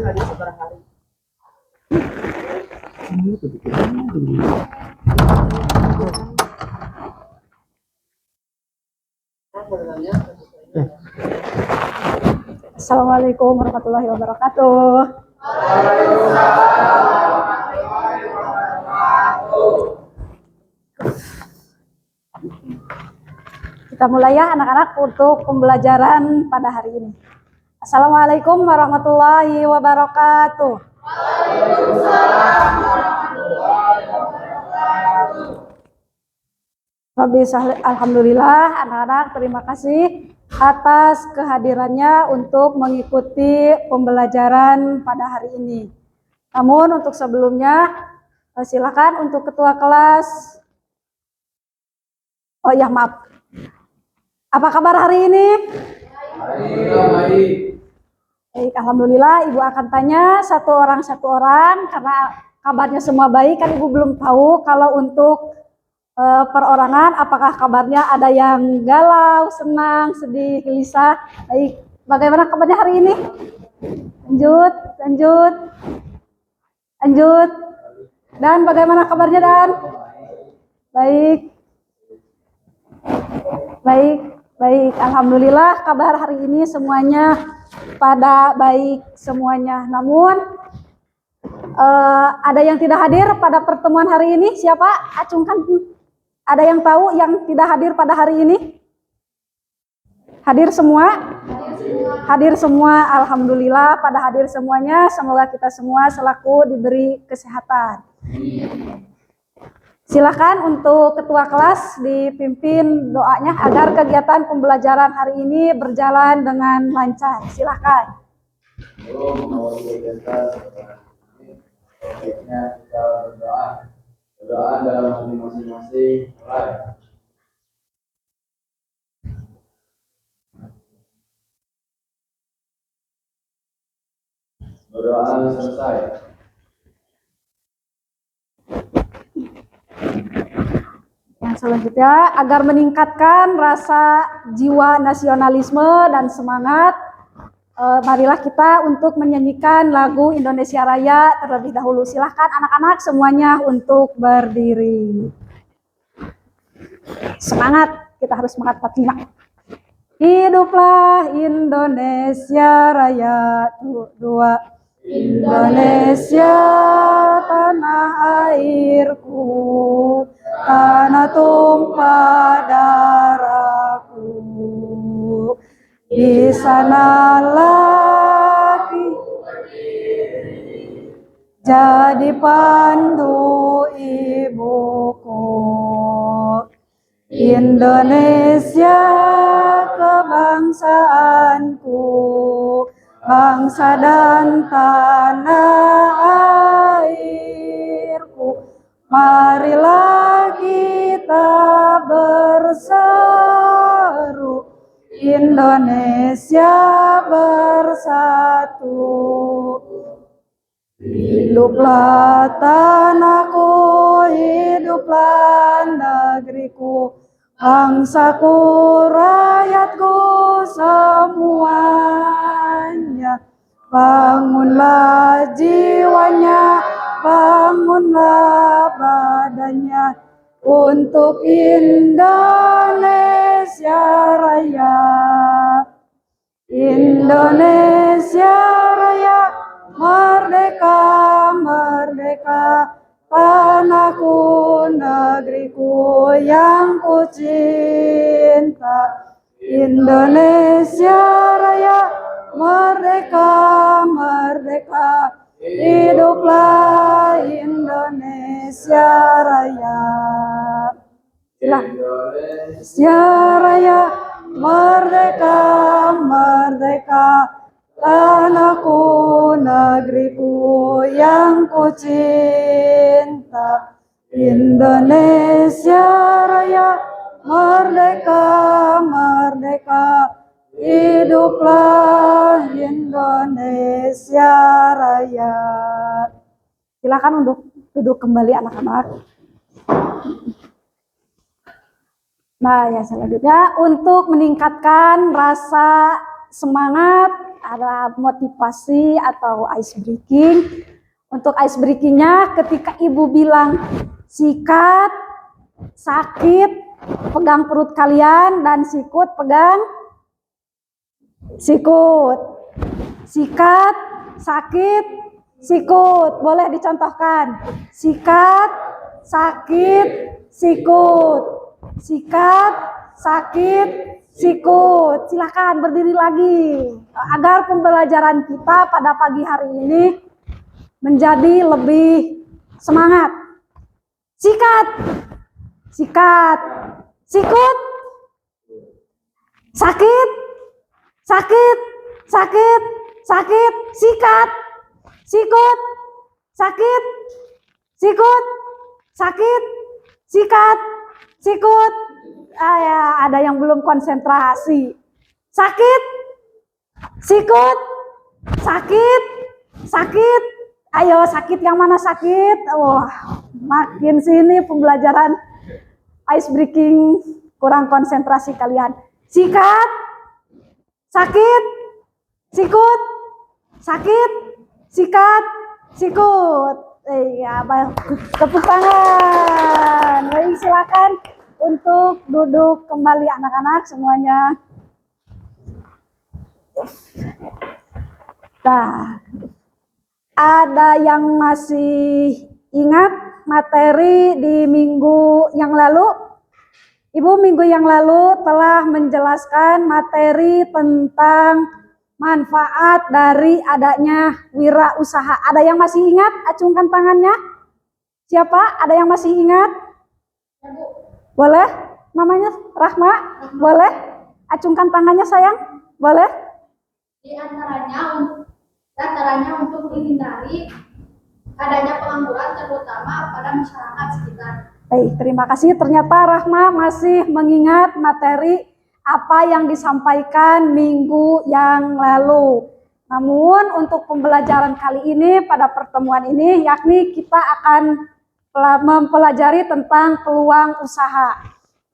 hari seberapa hari. Assalamualaikum warahmatullahi wabarakatuh. Kita mulai ya anak-anak untuk pembelajaran pada hari ini. Assalamualaikum warahmatullahi wabarakatuh. Rabbi alhamdulillah anak-anak, terima kasih atas kehadirannya untuk mengikuti pembelajaran pada hari ini. Namun untuk sebelumnya silakan untuk ketua kelas. Oh ya, maaf. Apa kabar hari ini? Baik. Baik, alhamdulillah. Ibu akan tanya satu orang karena kabarnya semua baik. Kan Ibu belum tahu kalau untuk perorangan apakah kabarnya ada yang galau, senang, sedih, gelisah. Baik, bagaimana kabarnya hari ini? Lanjut. Dan bagaimana kabarnya Dan? Baik. Alhamdulillah kabar hari ini semuanya pada baik semuanya. Namun ada yang tidak hadir pada pertemuan hari ini. Siapa? Acungkan. Ada yang tahu yang tidak hadir pada hari ini? Hadir semua? Hadir semua. Alhamdulillah pada hadir semuanya. Semoga kita semua selalu diberi kesehatan. Silakan untuk ketua kelas dipimpin doanya agar kegiatan pembelajaran hari ini berjalan dengan lancar. Silakan. Baiknya kita berdoa dalam hati masing-masing. Mulai. Berdoa selesai. Yang selanjutnya, agar meningkatkan rasa jiwa nasionalisme dan semangat, marilah kita untuk menyanyikan lagu Indonesia Raya terlebih dahulu. Silahkan anak-anak semuanya untuk berdiri. Semangat, kita harus semangat Fatimah. Hiduplah Indonesia Raya, dua. Indonesia tanah airku, tanah tumpah darahku. Di sanalah jadi pandu ibuku. Indonesia kebangsaanku, bangsa dan tanah airku. Marilah kita berseru, Indonesia bersatu. Hiduplah tanahku, hiduplah negeriku, bangsaku, rakyatku semuanya. Bangunlah jiwanya, bangunlah badannya untuk Indonesia Raya. Indonesia Raya, merdeka, merdeka, tanahku, negeriku yang ku cinta. Indonesia Raya, merdeka, merdeka, hiduplah Indonesia Raya. Indonesia Raya, merdeka, merdeka, tanahku, negeriku yang ku cinta. Indonesia Raya, merdeka, merdeka, hiduplah Indonesia Raya. Silakan untuk duduk kembali anak-anak. Nah, yang selanjutnya untuk meningkatkan rasa semangat, ada motivasi atau ice breaking. Untuk ice breakingnya ketika ibu bilang sikat, sakit, pegang perut kalian, dan sikut, pegang sikut. Sikat, sakit, sikut. Boleh dicontohkan. Sikat, sakit, sikut. Sikat, sakit, sikut. Silakan berdiri lagi. Agar pembelajaran kita pada pagi hari ini menjadi lebih semangat. Sikat, sikat, sikut, sakit, sakit, sakit, sakit, sikat, sikut, sakit, sikut, sakit, sikat, sikut. Ya, ada yang belum konsentrasi. Sakit, sikut, sakit, sakit. Ayo, sakit yang mana sakit? Wah, makin sini pembelajaran ice breaking kurang konsentrasi kalian. Sikat, sakit, sikut, sakit, sikat, sikut. Ya, tepuk tangan. Baik, silakan untuk duduk kembali anak-anak semuanya. Nah, ada yang masih ingat materi di minggu yang lalu? Ibu minggu yang lalu telah menjelaskan materi tentang manfaat dari adanya wirausaha. Ada yang masih ingat? Acungkan tangannya. Siapa? Ada yang masih ingat? Boleh? Namanya Rahma? Boleh? Acungkan tangannya sayang. Boleh? Di antaranya untuk menghindari adanya pengangguran terutama pada masyarakat sekitar. Baik, terima kasih. Ternyata Rahma masih mengingat materi apa yang disampaikan minggu yang lalu. Namun untuk pembelajaran kali ini pada pertemuan ini yakni kita akan mempelajari tentang peluang usaha.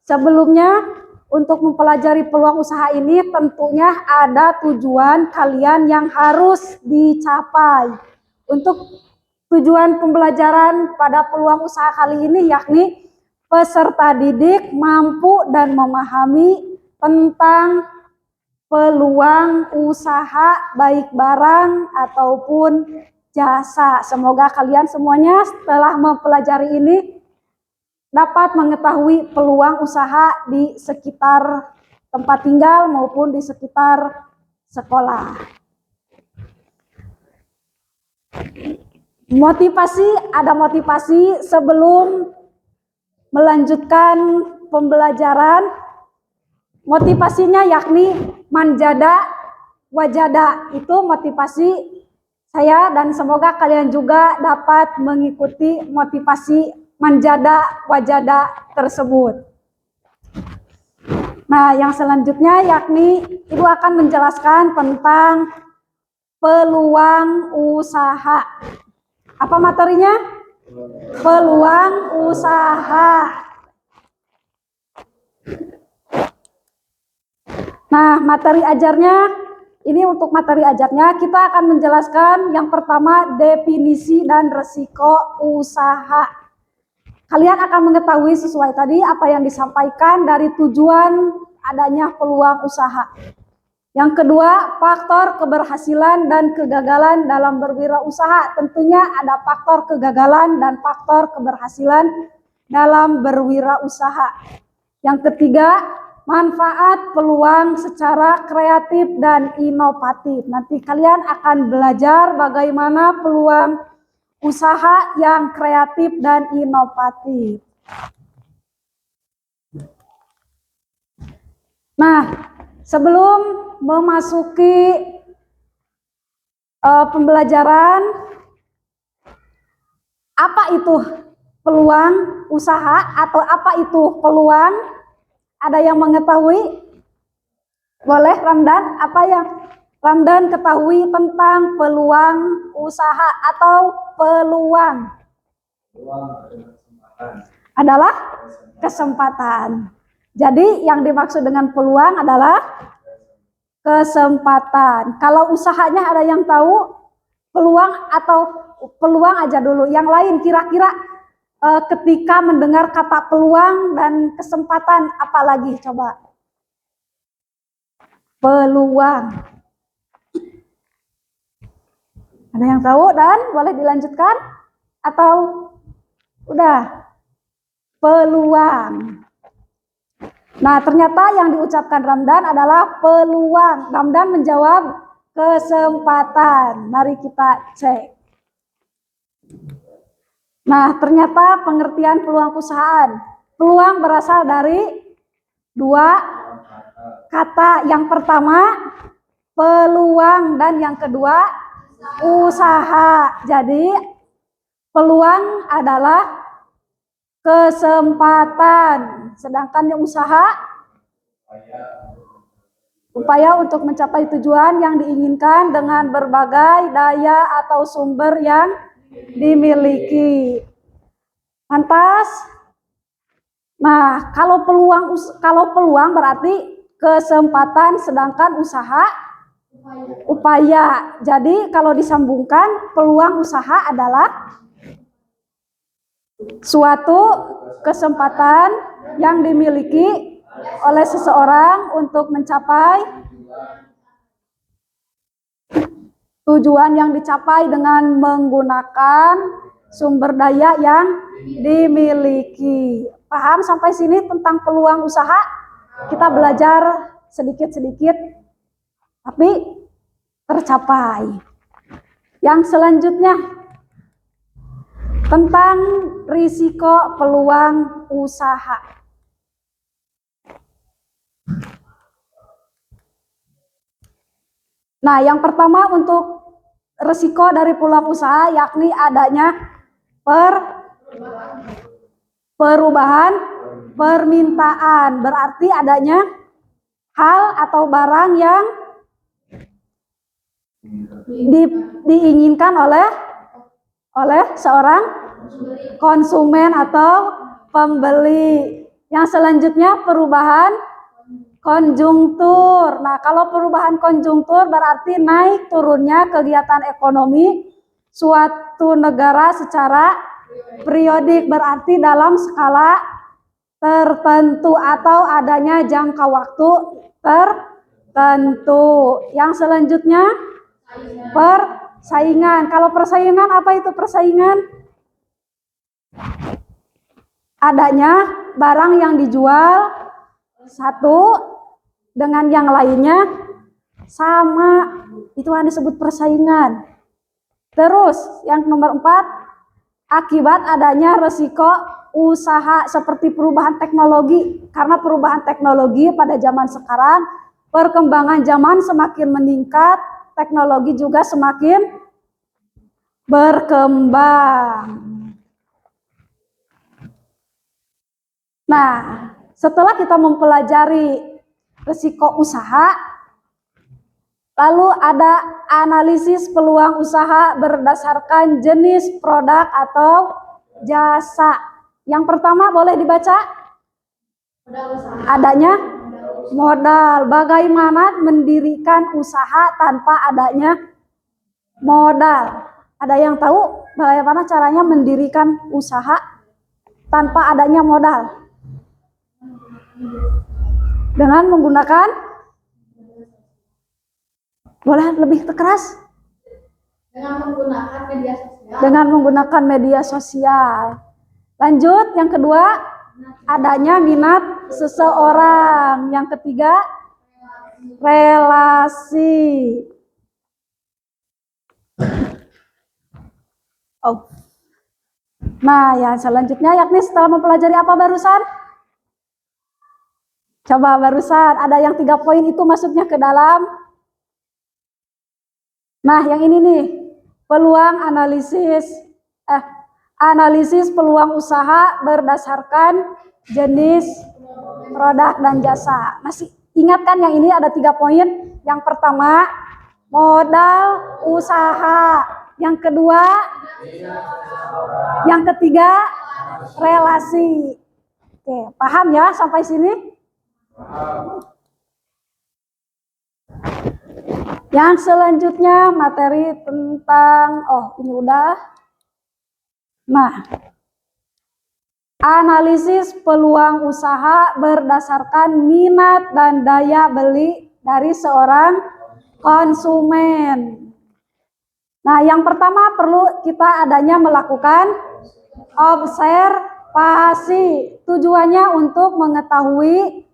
Sebelumnya untuk mempelajari peluang usaha ini tentunya ada tujuan kalian yang harus dicapai. Untuk tujuan pembelajaran pada peluang usaha kali ini yakni peserta didik mampu dan memahami tentang peluang usaha baik barang ataupun jasa. Semoga kalian semuanya setelah mempelajari ini dapat mengetahui peluang usaha di sekitar tempat tinggal maupun di sekitar sekolah. Ada motivasi sebelum melanjutkan pembelajaran. Motivasinya yakni manjada wajada. Itu motivasi saya dan semoga kalian juga dapat mengikuti motivasi manjada wajada tersebut. Nah, yang selanjutnya yakni Ibu akan menjelaskan tentang peluang usaha. Apa materinya? Peluang usaha. Nah, materi ajarnya, ini untuk materi ajarnya kita akan menjelaskan yang pertama definisi dan resiko usaha. Kalian akan mengetahui sesuai tadi apa yang disampaikan dari tujuan adanya peluang usaha. Yang kedua, faktor keberhasilan dan kegagalan dalam berwirausaha. Tentunya ada faktor kegagalan dan faktor keberhasilan dalam berwirausaha. Yang ketiga, manfaat peluang secara kreatif dan inovatif. Nanti kalian akan belajar bagaimana peluang usaha yang kreatif dan inovatif. Nah, sebelum memasuki pembelajaran, apa itu peluang usaha atau apa itu peluang? Ada yang mengetahui? Boleh Ramdan? Apa yang Ramdan ketahui tentang peluang usaha atau peluang? Peluang Adalah kesempatan. Jadi yang dimaksud dengan peluang adalah kesempatan. Kalau usahanya ada yang tahu? Peluang atau peluang aja dulu. Yang lain kira-kira ketika mendengar kata peluang dan kesempatan apa lagi coba? Peluang. Ada yang tahu dan boleh dilanjutkan? Atau udah? Peluang. Nah, ternyata yang diucapkan Ramdan adalah peluang. Ramdan menjawab kesempatan. Mari kita cek. Nah, ternyata pengertian peluang perusahaan. Peluang berasal dari dua kata. Yang pertama, peluang, dan yang kedua, usaha. Jadi, peluang adalah kesempatan, sedangkan yang usaha upaya untuk mencapai tujuan yang diinginkan dengan berbagai daya atau sumber yang dimiliki. Lantas, nah kalau peluang berarti kesempatan, sedangkan usaha upaya. Jadi kalau disambungkan, peluang usaha adalah suatu kesempatan yang dimiliki oleh seseorang untuk mencapai tujuan yang dicapai dengan menggunakan sumber daya yang dimiliki. Paham sampai sini tentang peluang usaha? Kita belajar sedikit-sedikit, tapi tercapai. Yang selanjutnya, tentang risiko peluang usaha. Nah, yang pertama untuk risiko dari peluang usaha yakni adanya perubahan permintaan. Berarti adanya hal atau barang yang diinginkan oleh seorang konsumen atau pembeli. Yang selanjutnya perubahan konjungtur. Nah, kalau perubahan konjungtur berarti naik turunnya kegiatan ekonomi suatu negara secara periodik, berarti dalam skala tertentu atau adanya jangka waktu tertentu. Yang selanjutnya persaingan. Kalau persaingan, apa itu persaingan? Adanya barang yang dijual satu dengan yang lainnya sama, itu disebut persaingan. Terus yang nomor 4, akibat adanya resiko usaha seperti perubahan teknologi. Karena perubahan teknologi pada zaman sekarang, perkembangan zaman semakin meningkat, teknologi juga semakin berkembang. Nah, setelah kita mempelajari risiko usaha, lalu ada analisis peluang usaha berdasarkan jenis produk atau jasa. Yang pertama boleh dibaca? Adanya modal. Bagaimana mendirikan usaha tanpa adanya modal? Ada yang tahu bagaimana caranya mendirikan usaha tanpa adanya modal? Dengan menggunakan, boleh lebih keras? Dengan menggunakan media sosial. Lanjut, yang kedua, adanya minat seseorang. Yang ketiga, relasi. Nah, yang selanjutnya yakni setelah mempelajari apa barusan? Coba barusan, ada yang 3 poin itu masuknya ke dalam. Nah, yang ini nih, peluang analisis peluang usaha berdasarkan jenis produk dan jasa. Masih ingat kan yang ini ada 3 poin? Yang pertama, modal usaha. Yang kedua, yang ketiga, relasi. Oke, paham ya sampai sini? Yang selanjutnya materi tentang, ini udah. Nah, analisis peluang usaha berdasarkan minat dan daya beli dari seorang konsumen. Nah, yang pertama perlu kita adanya melakukan observasi. Tujuannya untuk mengetahui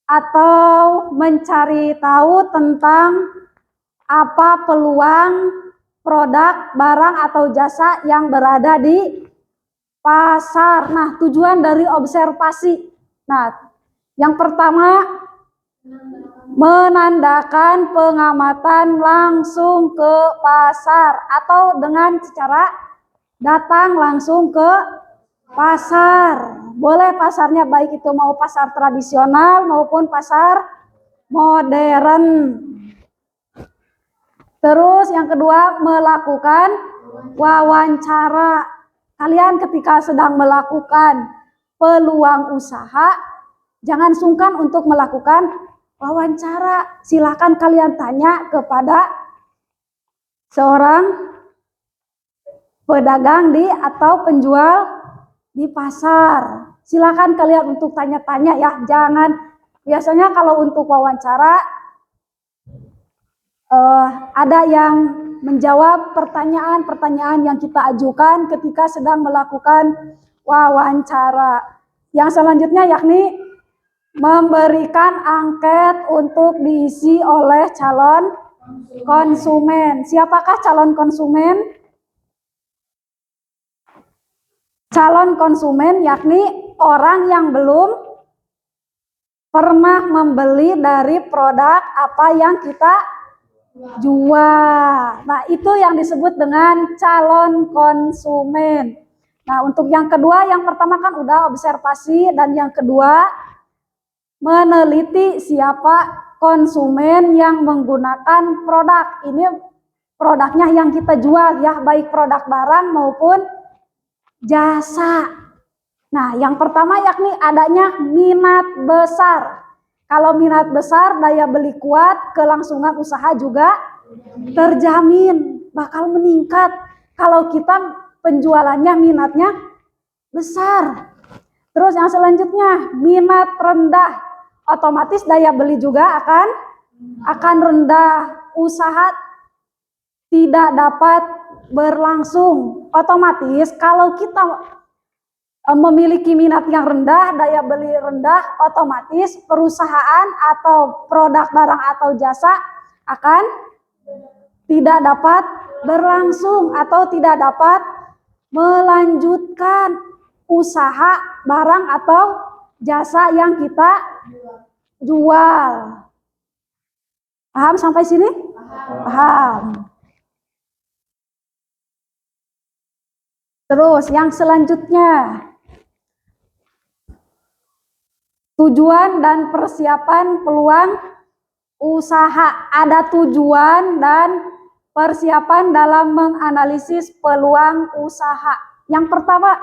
atau mencari tahu tentang apa peluang produk, barang atau jasa yang berada di pasar. Nah, tujuan dari observasi. Nah, yang pertama menandakan pengamatan langsung ke pasar atau dengan cara datang langsung ke pasar. Boleh pasarnya baik itu mau pasar tradisional maupun pasar modern. Terus yang kedua melakukan wawancara. Kalian ketika sedang melakukan peluang usaha, jangan sungkan untuk melakukan wawancara. Silakan kalian tanya kepada seorang pedagang atau penjual di pasar. Silakan kalian untuk tanya-tanya ya. Jangan, biasanya kalau untuk wawancara ada yang menjawab pertanyaan-pertanyaan yang kita ajukan ketika sedang melakukan wawancara. Yang selanjutnya yakni memberikan angket untuk diisi oleh calon konsumen. Siapakah calon konsumen? Calon konsumen yakni orang yang belum pernah membeli dari produk apa yang kita jual. Nah, itu yang disebut dengan calon konsumen. Nah, untuk yang kedua, yang pertama kan udah observasi, dan yang kedua meneliti siapa konsumen yang menggunakan produk. Ini produknya yang kita jual ya, baik produk barang maupun jasa. Nah, yang pertama yakni adanya minat besar. Kalau minat besar, daya beli kuat, kelangsungan usaha juga terjamin, bakal meningkat. Kalau kita penjualannya minatnya besar. Terus yang selanjutnya, minat rendah. Otomatis daya beli juga akan rendah. Usaha tidak dapat berlangsung. Otomatis kalau kita memiliki minat yang rendah, daya beli rendah, otomatis perusahaan atau produk barang atau jasa akan tidak dapat berlangsung atau tidak dapat melanjutkan usaha barang atau jasa yang kita jual. Paham sampai sini? Paham. Terus yang selanjutnya, tujuan dan persiapan peluang usaha. Ada tujuan dan persiapan dalam menganalisis peluang usaha. Yang pertama,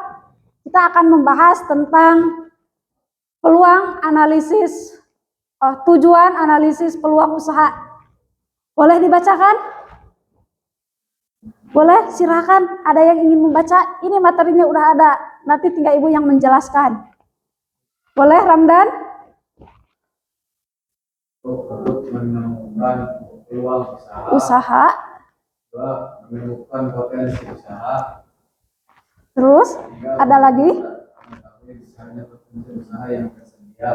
kita akan membahas tentang peluang analisis, tujuan analisis peluang usaha. Boleh dibacakan? Boleh, silakan. Ada yang ingin membaca? Ini materinya udah ada. Nanti tinggal ibu yang menjelaskan. Boleh, Ramdan? Untuk menemukan peluang Usaha. Dua, menemukan potensi usaha. Terus, ada lagi? Mengetahui besarnya potensi usaha yang tersedia.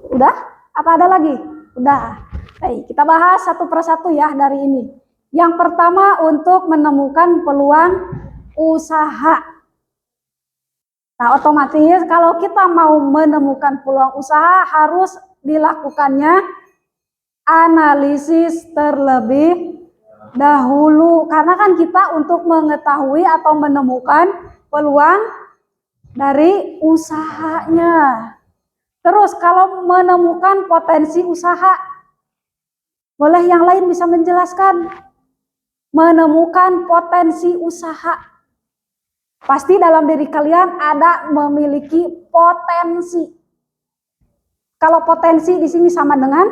Udah? Apa ada lagi? Udah. Baik, kita bahas satu persatu ya dari ini. Yang pertama untuk menemukan peluang usaha. Nah, otomatis kalau kita mau menemukan peluang usaha harus dilakukannya analisis terlebih dahulu. Karena kan kita untuk mengetahui atau menemukan peluang dari usahanya. Terus kalau menemukan potensi usaha, boleh yang lain bisa menjelaskan? Menemukan potensi usaha. Pasti dalam diri kalian ada memiliki potensi. Kalau potensi di sini sama dengan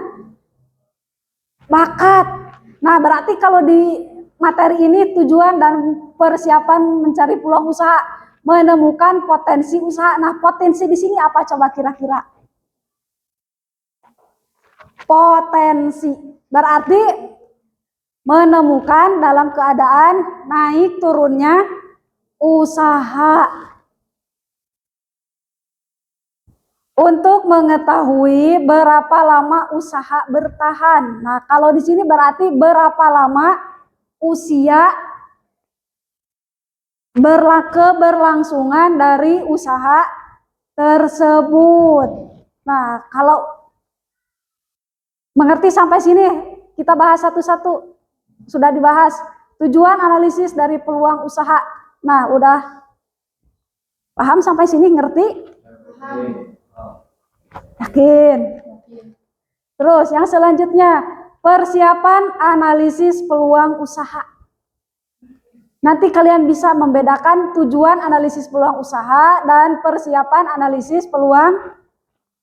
bakat. Nah, berarti kalau di materi ini tujuan dan persiapan mencari peluang usaha, menemukan potensi usaha. Nah, potensi di sini apa coba kira-kira? Potensi berarti menemukan dalam keadaan naik turunnya usaha. Untuk mengetahui berapa lama usaha bertahan. Nah, kalau di sini berarti berapa lama usia keberlangsungan dari usaha tersebut. Nah, kalau mengerti sampai sini, kita bahas satu-satu. Sudah dibahas tujuan analisis dari peluang usaha. Nah, udah paham sampai sini, ngerti? Yakin? Terus yang selanjutnya, persiapan analisis peluang usaha. Nanti kalian bisa membedakan tujuan analisis peluang usaha dan persiapan analisis peluang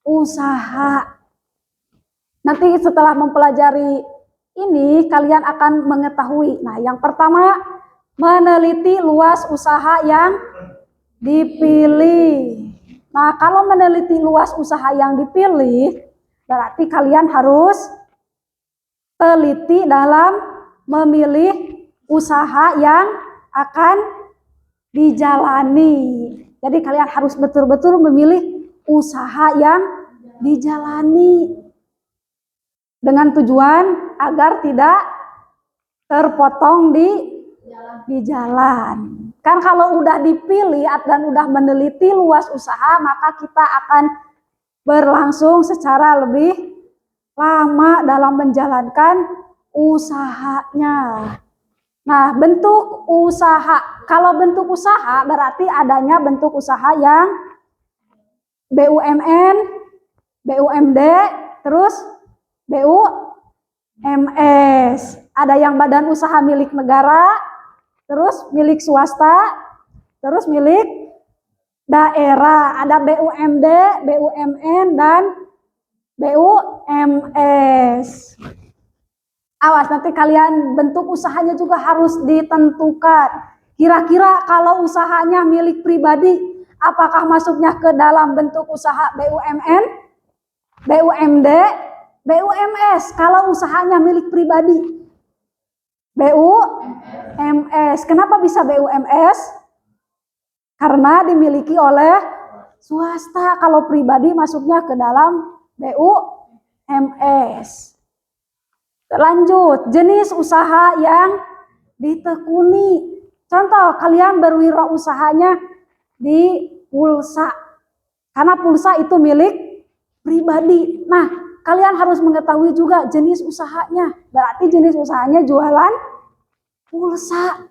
usaha. Nanti setelah mempelajari ini, kalian akan mengetahui. Nah, yang pertama, meneliti luas usaha yang dipilih. Nah, kalau meneliti luas usaha yang dipilih, berarti kalian harus teliti dalam memilih usaha yang akan dijalani. Jadi kalian harus betul-betul memilih usaha yang dijalani dengan tujuan agar tidak terpotong di jalan. Kan kalau udah dipilih dan udah meneliti luas usaha, maka kita akan berlangsung secara lebih lama dalam menjalankan usahanya. Nah, bentuk usaha. Kalau bentuk usaha berarti adanya bentuk usaha yang BUMN, BUMD, terus BUMS. Ada yang badan usaha milik negara, terus milik swasta, terus milik daerah. Ada BUMD, BUMN, dan BUMS. Awas, nanti kalian bentuk usahanya juga harus ditentukan. Kira-kira kalau usahanya milik pribadi, apakah masuknya ke dalam bentuk usaha BUMN, BUMD, BUMS? Kalau usahanya milik pribadi, BUMS. Kenapa bisa BUMS? Karena dimiliki oleh swasta. Kalau pribadi masuknya ke dalam BUMS. Lanjut, jenis usaha yang ditekuni. Contoh, kalian berwirausahanya di pulsa. Karena pulsa itu milik pribadi. Nah, kalian harus mengetahui juga jenis usahanya. Berarti jenis usahanya jualan pulsa.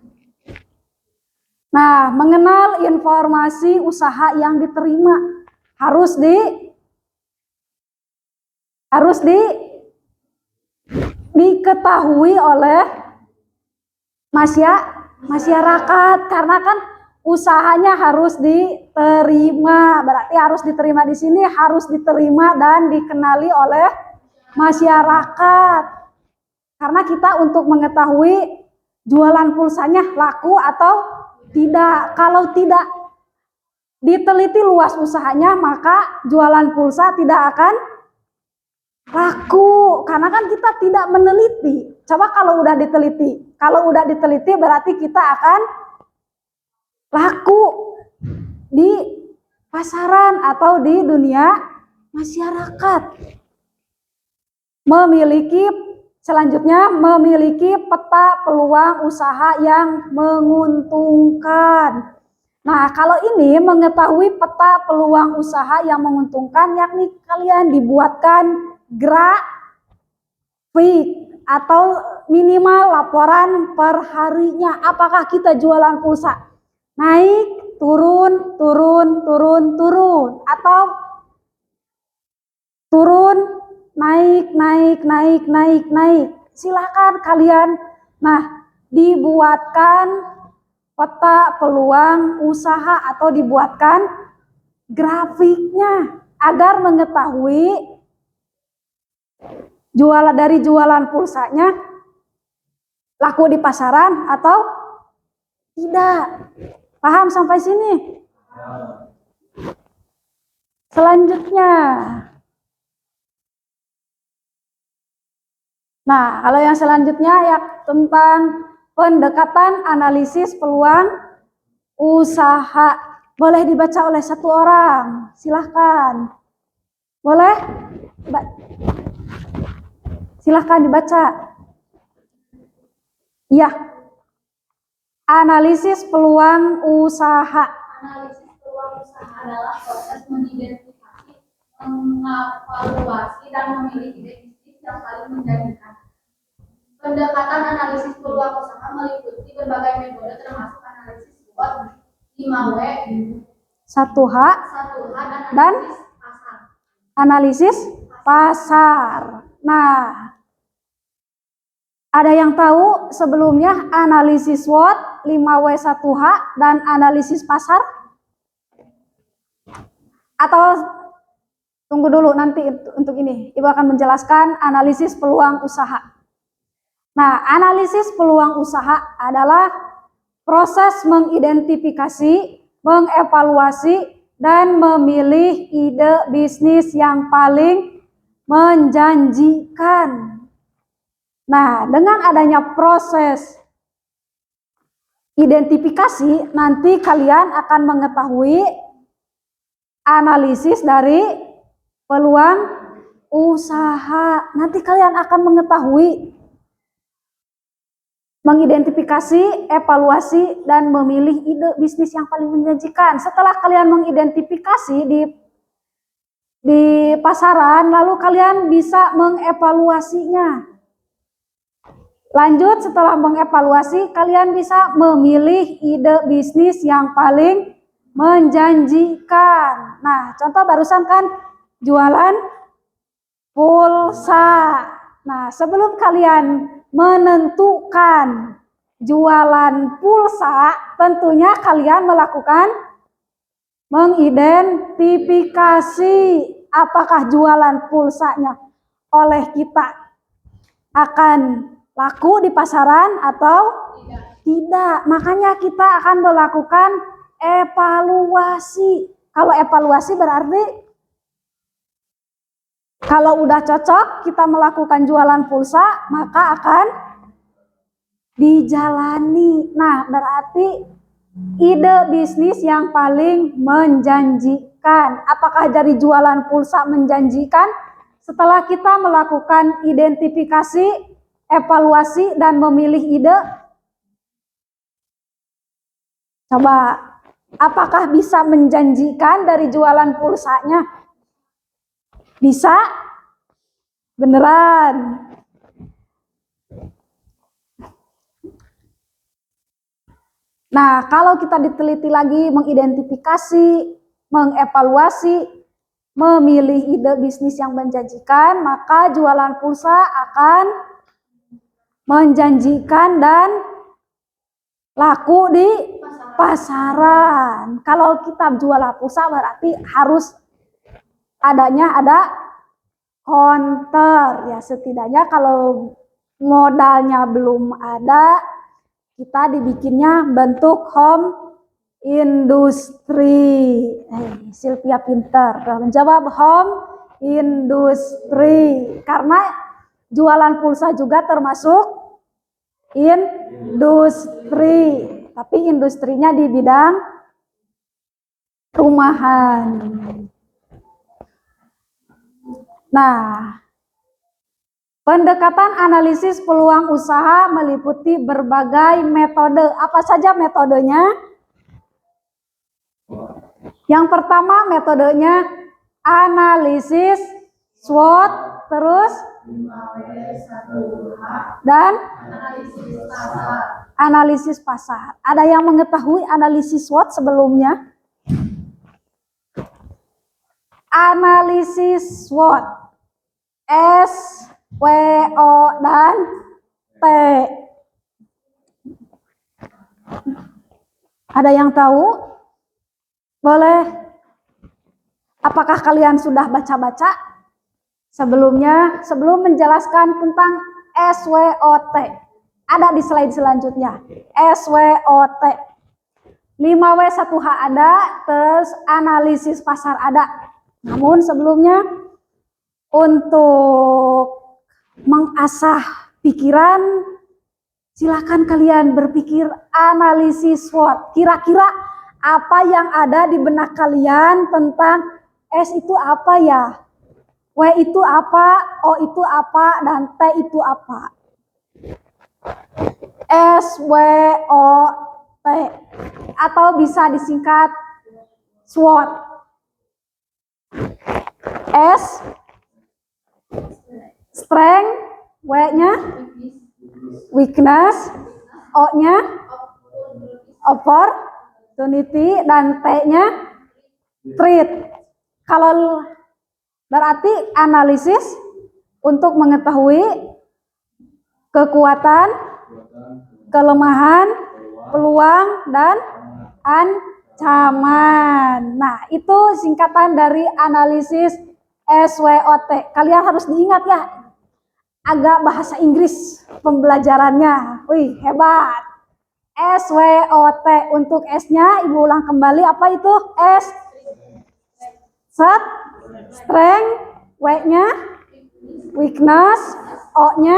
Nah, mengenal informasi usaha yang diterima harus diketahui oleh masyarakat, karena kan usahanya harus diterima. Berarti harus diterima di sini, harus diterima dan dikenali oleh masyarakat. Karena kita untuk mengetahui jualan pulsanya laku atau tidak. Kalau tidak diteliti luas usahanya, maka jualan pulsa tidak akan laku, karena kan kita tidak meneliti. Coba kalau udah diteliti berarti kita akan laku di pasaran atau di dunia masyarakat. Selanjutnya memiliki peta peluang usaha yang menguntungkan. Nah, kalau ini mengetahui peta peluang usaha yang menguntungkan, yakni kalian dibuatkan grafik atau minimal laporan per harinya. Apakah kita jualan pulsa naik, turun, atau turun, naik. Silakan kalian. Nah, dibuatkan peta peluang usaha atau dibuatkan grafiknya agar mengetahui dari jualan pulsanya laku di pasaran atau tidak? Paham sampai sini? Selanjutnya. Nah, kalau yang selanjutnya ya tentang pendekatan analisis peluang usaha. Boleh dibaca oleh satu orang. Silahkan. Boleh? Silahkan dibaca. Iya. Analisis peluang usaha. Analisis peluang usaha adalah proses mengidentifikasi, mengevaluasi, dan memilih ide bisnis yang paling menjanjikan. Pendekatan analisis peluang usaha meliputi berbagai metode termasuk analisis SWOT, 5W, 1H, 1H, dan analisis pasar. Analisis pasar. Nah, ada yang tahu sebelumnya analisis SWOT, 5W1H, dan analisis pasar? Atau tunggu dulu nanti untuk ini. Ibu akan menjelaskan analisis peluang usaha. Nah, analisis peluang usaha adalah proses mengidentifikasi, mengevaluasi, dan memilih ide bisnis yang paling menjanjikan. Nah, dengan adanya proses identifikasi, nanti kalian akan mengetahui analisis dari peluang usaha. Nanti kalian akan mengetahui mengidentifikasi, evaluasi, dan memilih ide bisnis yang paling menjanjikan. Setelah kalian mengidentifikasi di pasaran, lalu kalian bisa mengevaluasinya. Lanjut, setelah mengevaluasi, kalian bisa memilih ide bisnis yang paling menjanjikan. Nah, contoh barusan kan jualan pulsa. Nah, sebelum kalian menentukan jualan pulsa, tentunya kalian melakukan mengidentifikasi apakah jualan pulsanya oleh kita akan laku di pasaran atau tidak. Makanya kita akan melakukan evaluasi. Kalau evaluasi berarti kalau udah cocok kita melakukan jualan pulsa, maka akan dijalani. Nah, berarti ide bisnis yang paling menjanjikan. Apakah dari jualan pulsa menjanjikan? Setelah kita melakukan identifikasi, evaluasi, dan memilih ide, coba apakah bisa menjanjikan dari jualan pulsanya? Bisa? Beneran? Nah, kalau kita diteliti lagi, mengidentifikasi, mengevaluasi, memilih ide bisnis yang menjanjikan, maka jualan pulsa akan menjanjikan dan laku di pasaran. Kalau kita jual pulsa berarti harus ada counter. Ya, setidaknya kalau modalnya belum ada, kita dibikinnya bentuk home industri. Sylvia pinter menjawab home industri, karena jualan pulsa juga termasuk industri, tapi industrinya di bidang rumahan. Nah, pendekatan analisis peluang usaha meliputi berbagai metode. Apa saja metodenya? Yang pertama metodenya analisis SWOT, terus dan analisis pasar. Ada yang mengetahui analisis SWOT sebelumnya? Analisis SWOT, S, W, O, dan T. Ada yang tahu? Boleh. Apakah kalian sudah baca-baca sebelum menjelaskan tentang SWOT, ada di slide selanjutnya. SWOT 5W1H ada, terus analisis pasar ada. Namun sebelumnya untuk mengasah pikiran, silakan kalian berpikir analisis SWOT. Kira-kira apa yang ada di benak kalian tentang S itu apa ya? W itu apa? O itu apa? Dan T itu apa? SWOT atau bisa disingkat SWOT. S strength, W-nya weakness, O-nya opportunity, dan T-nya threat. Kalau berarti analisis untuk mengetahui kekuatan, kelemahan, peluang, dan ancaman. Nah, itu singkatan dari analisis SWOT. Kalian harus diingat ya, agak bahasa Inggris pembelajarannya. Wih, hebat. SWOT untuk S-nya, ibu ulang kembali, apa itu? S strength, W-nya weakness, O-nya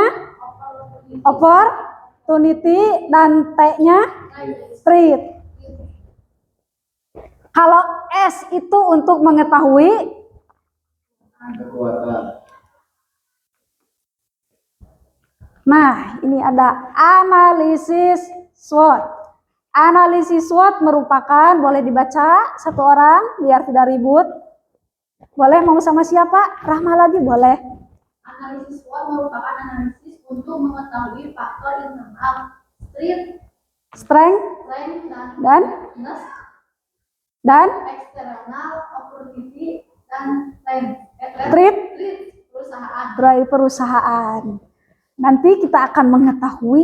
opportunity, dan T-nya threat. Kalau S itu untuk mengetahui kekuatan. Nah, ini ada analisis SWOT. Analisis SWOT merupakan, boleh dibaca satu orang biar tidak ribut. Boleh, mau sama siapa? Rahma lagi boleh. Analisis SWOT merupakan analisis untuk mengetahui faktor internal, Strength dan dan eksternal, opportunity, dan threat perusahaan. dari perusahaan. Nanti kita akan mengetahui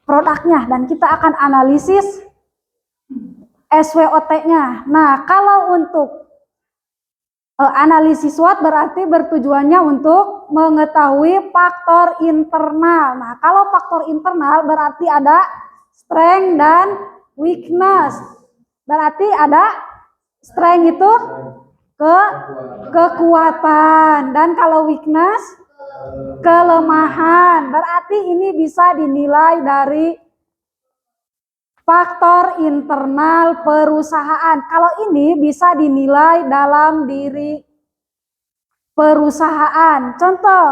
produknya dan kita akan analisis SWOT-nya. Nah, kalau untuk analisis SWOT berarti bertujuannya untuk mengetahui faktor internal. Nah, kalau faktor internal berarti ada strength dan weakness. Berarti ada strength itu kekuatan, dan kalau weakness kelemahan. Berarti ini bisa dinilai dari faktor internal perusahaan. Kalau ini bisa dinilai dalam diri perusahaan. Contoh,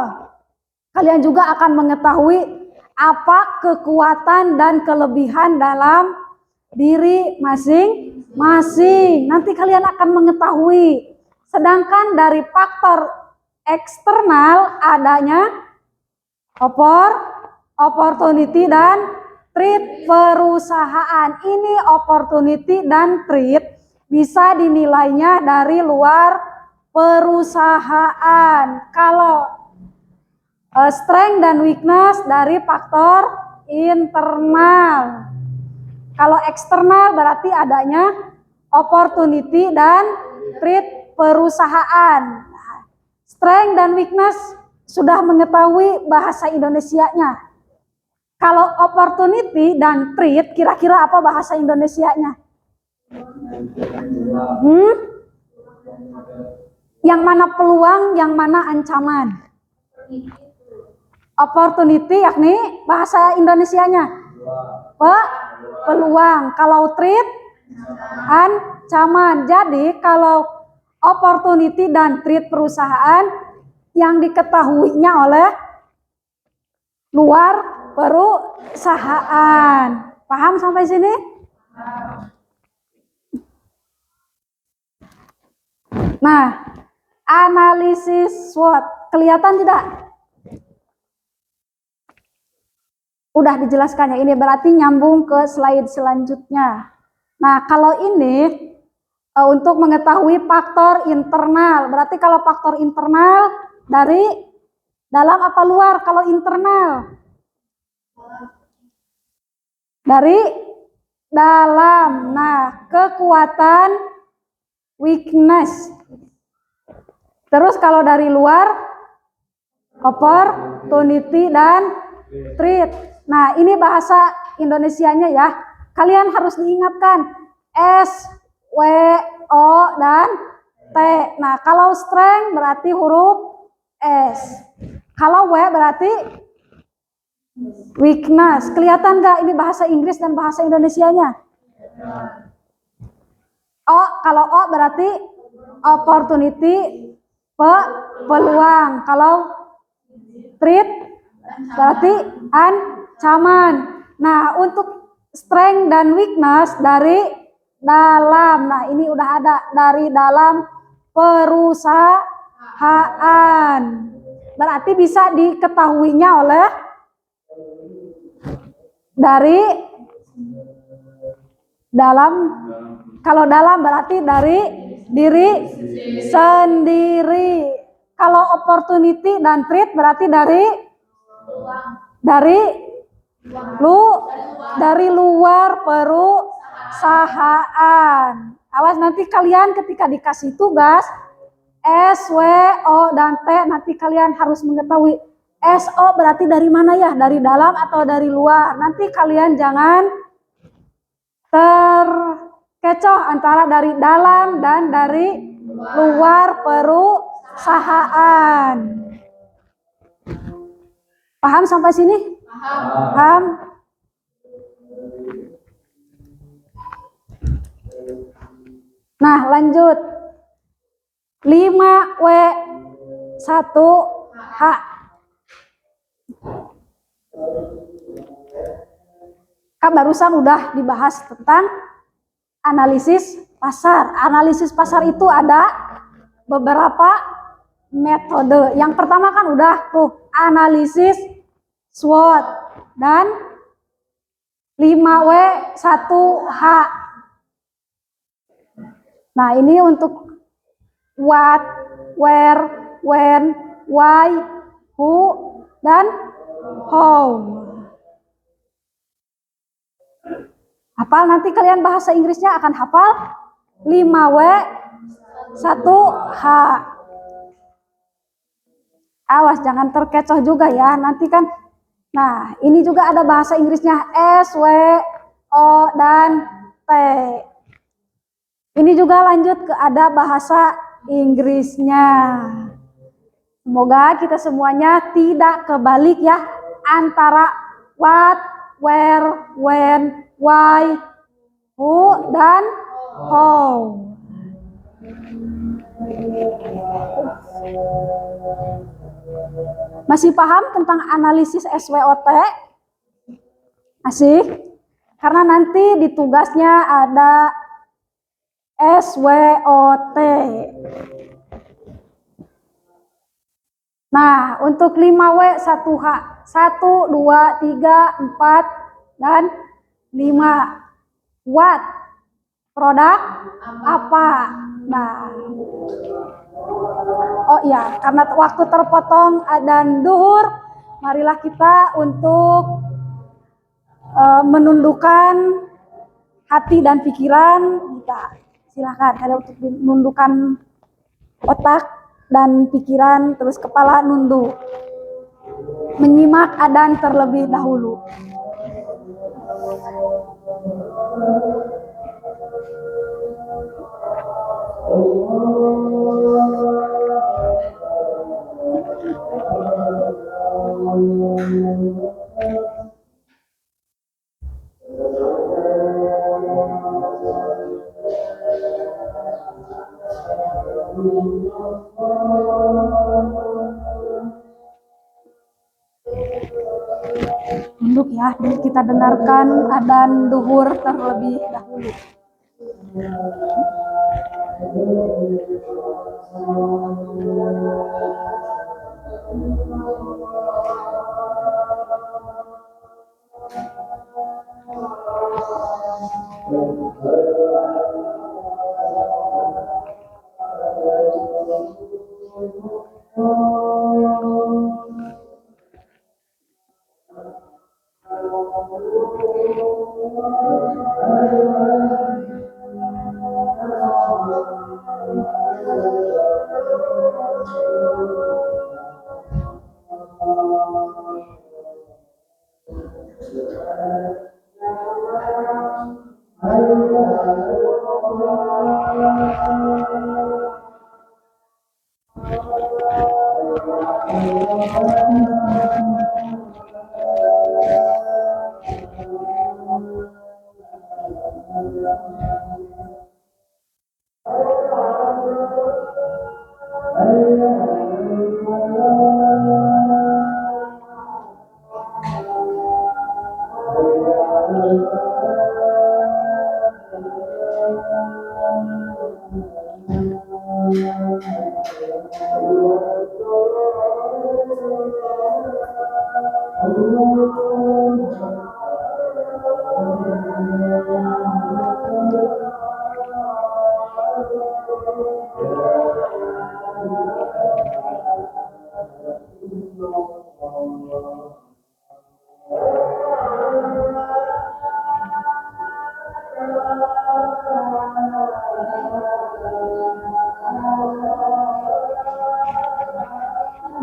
kalian juga akan mengetahui apa kekuatan dan kelebihan dalam diri masing-masing. Nanti kalian akan mengetahui. Sedangkan dari faktor eksternal adanya opportunity dan threat perusahaan. Ini opportunity dan threat bisa dinilainya dari luar perusahaan. Kalau strength dan weakness dari faktor internal. Kalau eksternal berarti adanya opportunity dan threat perusahaan. Strength dan weakness sudah mengetahui bahasa Indonesianya. Kalau opportunity dan threat, kira-kira apa bahasa Indonesianya? Yang mana peluang, yang mana ancaman? Opportunity yakni bahasa Indonesianya peluang. Kalau threat ancaman. Jadi kalau opportunity dan threat perusahaan yang diketahuinya oleh luar perusahaan. Paham sampai sini? Nah, analisis SWOT kelihatan tidak? Udah dijelaskannya. Ini berarti nyambung ke slide selanjutnya. Nah, kalau ini untuk mengetahui faktor internal. Berarti kalau faktor internal dari dalam apa luar? Kalau internal dari dalam. Nah, kekuatan, weakness. Terus kalau dari luar, opportunity dan treat. Nah, ini bahasa Indonesianya ya. Kalian harus diingatkan S, W, O, dan T. Nah, kalau strength berarti huruf S. Kalau W berarti weakness. Kelihatan nggak ini bahasa Inggris dan bahasa Indonesianya? O, kalau O berarti opportunity, peluang. Kalau treat berarti ancaman. Nah, untuk strength dan weakness dari dalam. Nah, ini udah ada dari dalam perusahaan. Berarti bisa diketahuinya oleh dari dalam. Kalau dalam berarti dari diri sendiri. Kalau opportunity dan treat berarti dari luar perusahaan. Awas nanti kalian ketika dikasih tugas S, W, O, dan T, nanti kalian harus mengetahui SO berarti dari mana ya? Dari dalam atau dari luar? Nanti kalian jangan terkecoh antara dari dalam dan dari luar perusahaan. Paham sampai sini? Paham? Nah, lanjut. 5W1H. Kan barusan udah dibahas tentang analisis pasar. Analisis pasar itu ada beberapa metode. Yang pertama kan udah tuh analisis SWOT dan 5W1H. Nah, ini untuk what, where, when, why, who, dan how. Hafal, nanti kalian bahasa Inggrisnya akan hafal 5W1H. Awas jangan terkecoh juga ya, nanti kan. Nah, ini juga ada bahasa Inggrisnya S, W, O, dan T. Ini juga lanjut ke ada bahasa Inggrisnya. Semoga kita semuanya tidak kebalik ya antara what, where, when, why, who, dan how. Masih paham tentang analisis SWOT? Masih? Karena nanti di tugasnya ada SWOT. Nah, untuk 5W1H, 1, 2, 3, 4, dan 5. What? Produk apa? Nah, oh iya, karena waktu terpotong dan duhur, marilah kita untuk menundukkan hati dan pikiran kita. Silahkan ada untuk menundukkan otak dan pikiran, terus kepala nunduk. Menyimak adzan terlebih dahulu. Tunduk ya, kita dengarkan adzan duhur terlebih dahulu.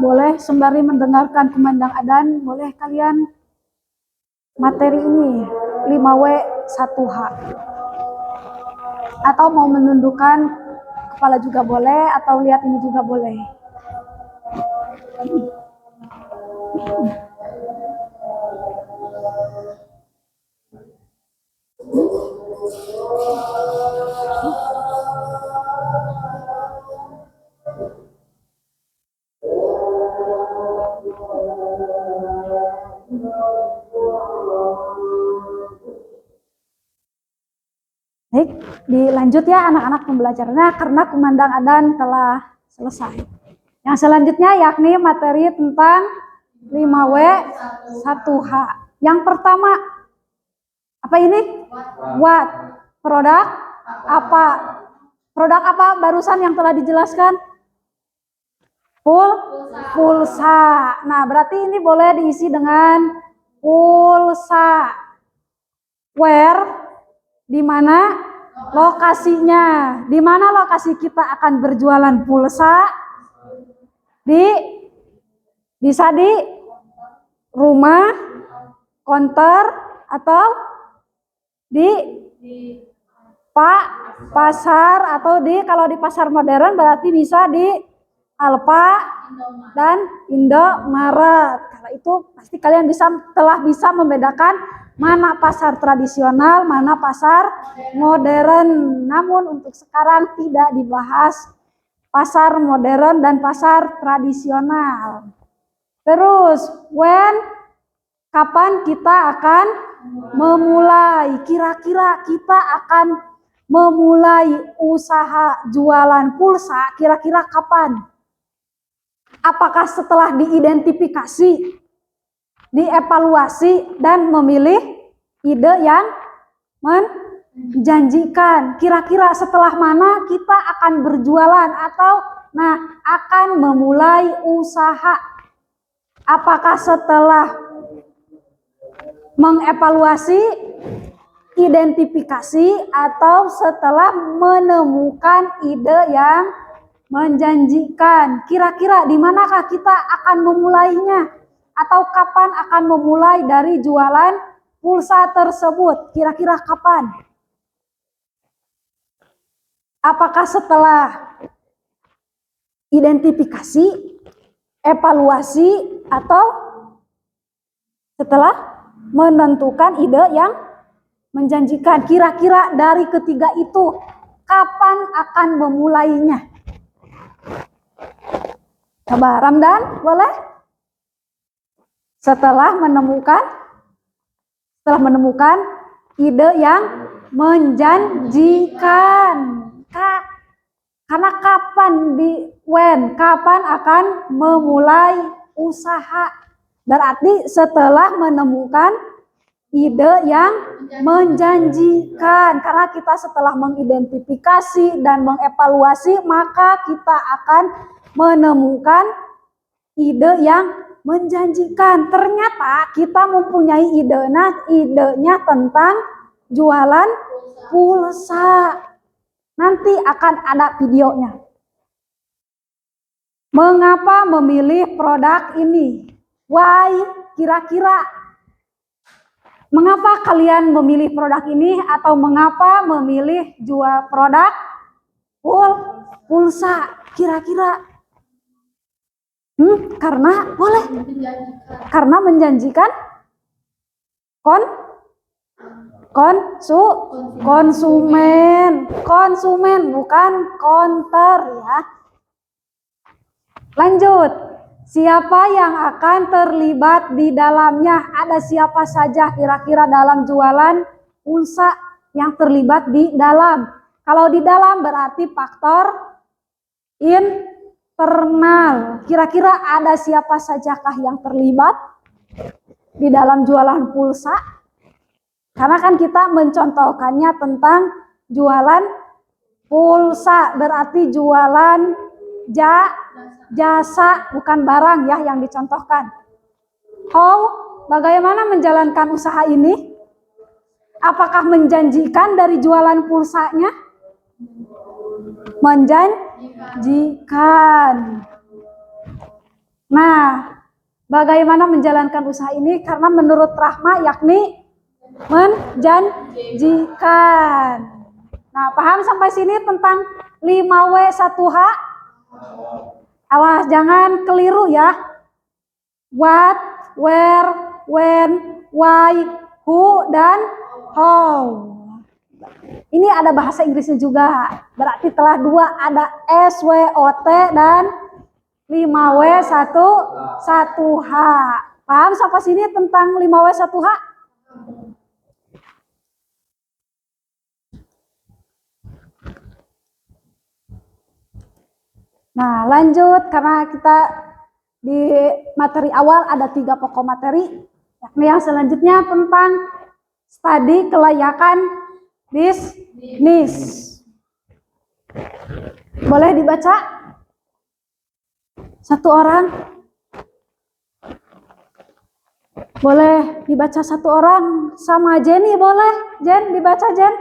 Boleh sembari mendengarkan kumandang adzan, boleh kalian materi ini 5W 1H. Atau mau menundukkan kepala juga boleh, atau lihat ini juga boleh. Baik, dilanjut ya anak-anak pembelajarannya karena kumandang adzan telah selesai. Yang selanjutnya yakni materi tentang 5W 1H. Yang pertama, apa ini? What? Produk apa? Produk apa barusan yang telah dijelaskan? Pulsa. Nah, berarti ini boleh diisi dengan pulsa. Where? Di mana lokasinya? Di mana lokasi kita akan berjualan pulsa? Bisa di rumah, konter, atau di pasar, atau kalau di pasar modern berarti bisa di Alfa dan Indomaret. Kalau itu pasti kalian telah bisa membedakan mana pasar tradisional, mana pasar modern. Namun untuk sekarang tidak dibahas pasar modern dan pasar tradisional. Terus, kapan kita akan memulai? Kira-kira kita akan memulai usaha jualan pulsa, kira-kira kapan? Apakah setelah diidentifikasi, dievaluasi, dan memilih ide yang menjanjikan? Kira-kira setelah mana kita akan berjualan atau akan memulai usaha? Apakah setelah mengevaluasi, identifikasi, atau setelah menemukan ide yang menjanjikan? Kira-kira di manakah kita akan memulainya? Atau kapan akan memulai dari jualan pulsa tersebut? Kira-kira kapan? Apakah setelah identifikasi, evaluasi, atau setelah menentukan ide yang menjanjikan? Kira-kira dari ketiga itu kapan akan memulainya? Coba Ramdan, boleh? Setelah menemukan ide yang menjanjikan. Karena kapan akan memulai usaha? Berarti setelah menemukan ide yang menjanjikan. Karena kita setelah mengidentifikasi dan mengevaluasi, maka kita akan menemukan ide yang menjanjikan. Ternyata kita mempunyai idenya tentang jualan pulsa. Nanti akan ada videonya. Mengapa memilih produk ini? Why? Kira-kira mengapa kalian memilih produk ini, atau mengapa memilih jual produk pulsa. Kira-kira karena boleh, menjanjikan karena menjanjikan konsumen bukan counter ya. Lanjut, siapa yang akan terlibat di dalamnya? Ada siapa saja kira-kira dalam jualan pulsa yang terlibat di dalam? Kalau di dalam berarti faktor internal. Kira-kira ada siapa sajakah yang terlibat di dalam jualan pulsa? Karena kan kita mencontohkannya tentang jualan pulsa, berarti jualan jasa bukan barang ya yang dicontohkan. Bagaimana menjalankan usaha ini? Apakah menjanjikan dari jualan pulsanya? Menjanjikan. Nah, bagaimana menjalankan usaha ini? Karena menurut Rahma yakni menjanjikan. Nah, paham sampai sini tentang 5W 1H? Awas jangan keliru ya. What, where, when, why, who, dan how. Ini ada bahasa Inggrisnya juga. Berarti telah 2 ada SWOT dan 5W 1H. Paham sampai sini tentang 5W 1H? Nah, lanjut karena kita di materi awal ada 3 pokok materi. Yakni yang selanjutnya tentang studi kelayakan bisnis. Boleh dibaca? Satu orang? Boleh dibaca satu orang sama Jenny boleh? Jen, dibaca Jen.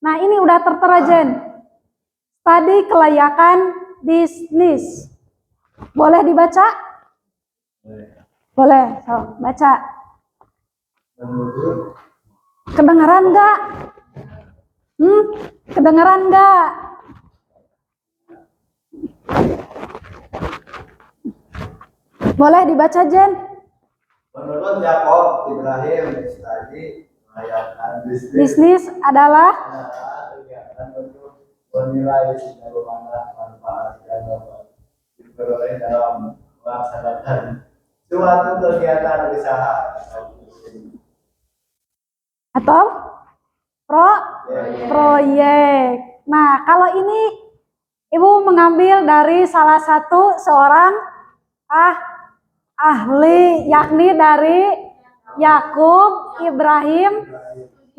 Nah, ini udah tertera Jen. Studi kelayakan bisnis. Boleh dibaca? Boleh. So, baca. Kedengaran enggak? Kedengaran enggak? Boleh dibaca Jen? Menurut Yakob Ibrahim, studi kelayakan Bisnis adalah kegiatan untuk menilai sejauh mana manfaat yang dapat diperoleh dalam melaksanakan suatu kegiatan usaha atau proyek. Nah, kalau ini Ibu mengambil dari salah satu seorang ahli, yakni dari Yakub Ibrahim.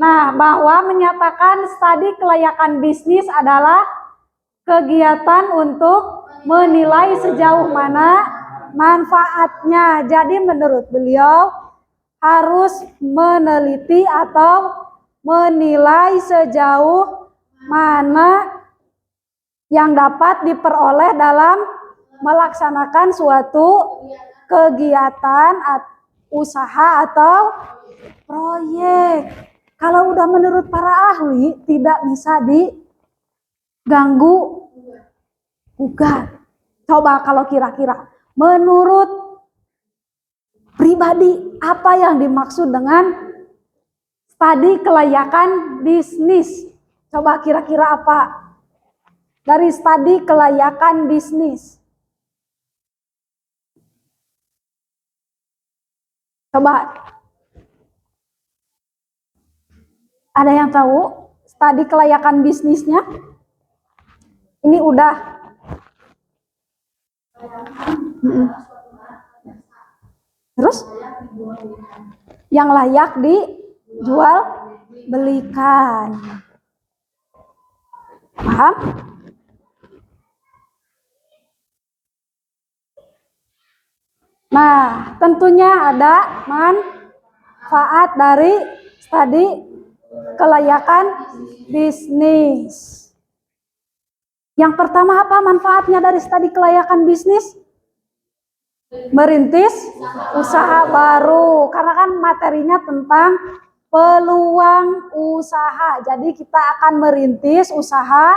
Nah, bahwa menyatakan studi kelayakan bisnis adalah kegiatan untuk menilai sejauh mana manfaatnya. Jadi menurut beliau harus meneliti atau menilai sejauh mana yang dapat diperoleh dalam melaksanakan suatu kegiatan usaha atau proyek. Kalau udah menurut para ahli tidak bisa diganggu gugat. Coba kalau kira-kira menurut pribadi apa yang dimaksud dengan studi kelayakan bisnis? Coba kira-kira apa dari studi kelayakan bisnis? Coba. Ada yang tahu studi kelayakan bisnisnya? Ini udah. Terus? Yang layak dijual belikan. Paham? Nah, tentunya ada manfaat dari studi kelayakan bisnis. Yang pertama apa manfaatnya dari studi kelayakan bisnis? Merintis usaha baru. Karena kan materinya tentang peluang usaha. Jadi kita akan merintis usaha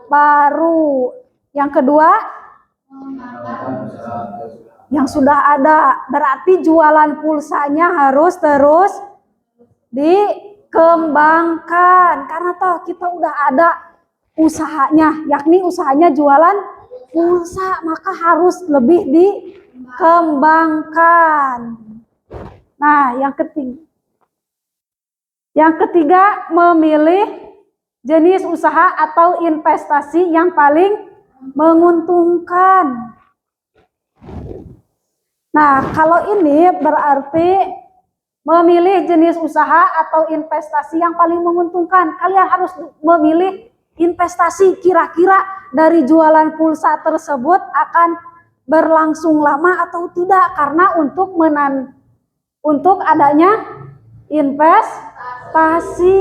baru. Yang kedua, yang sudah ada. Berarti jualan pulsanya harus terus dikembangkan. Karena toh kita udah ada usahanya, yakni usahanya jualan pulsa, maka harus lebih dikembangkan. Nah, yang ketiga, memilih jenis usaha atau investasi yang paling menguntungkan. Nah, kalau ini berarti memilih jenis usaha atau investasi yang paling menguntungkan. Kalian harus memilih investasi kira-kira dari jualan pulsa tersebut akan berlangsung lama atau tidak, karena untuk adanya investasi.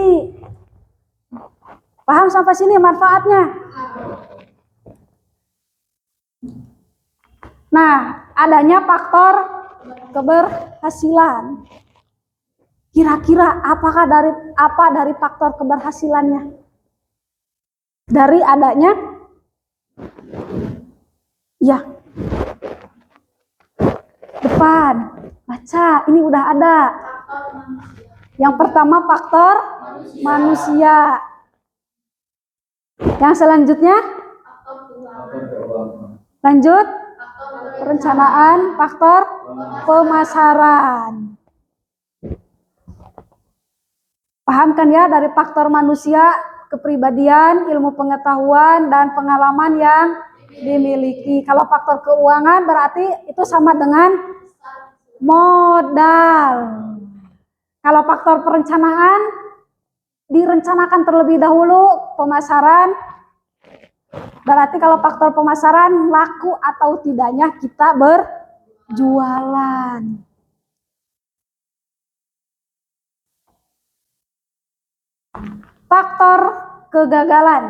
Paham sampai sini manfaatnya? Nah, adanya faktor keberhasilan. Kira-kira apa dari faktor keberhasilannya? Dari adanya, ya, depan, baca, ini udah ada. Yang pertama faktor manusia. Yang selanjutnya, lanjut, perencanaan, faktor pemasaran. Paham kan ya, dari faktor manusia, kepribadian, ilmu pengetahuan, dan pengalaman yang dimiliki. Kalau faktor keuangan berarti itu sama dengan modal. Kalau faktor perencanaan, direncanakan terlebih dahulu pemasaran. Berarti kalau faktor pemasaran, laku atau tidaknya kita berjualan. Faktor kegagalan.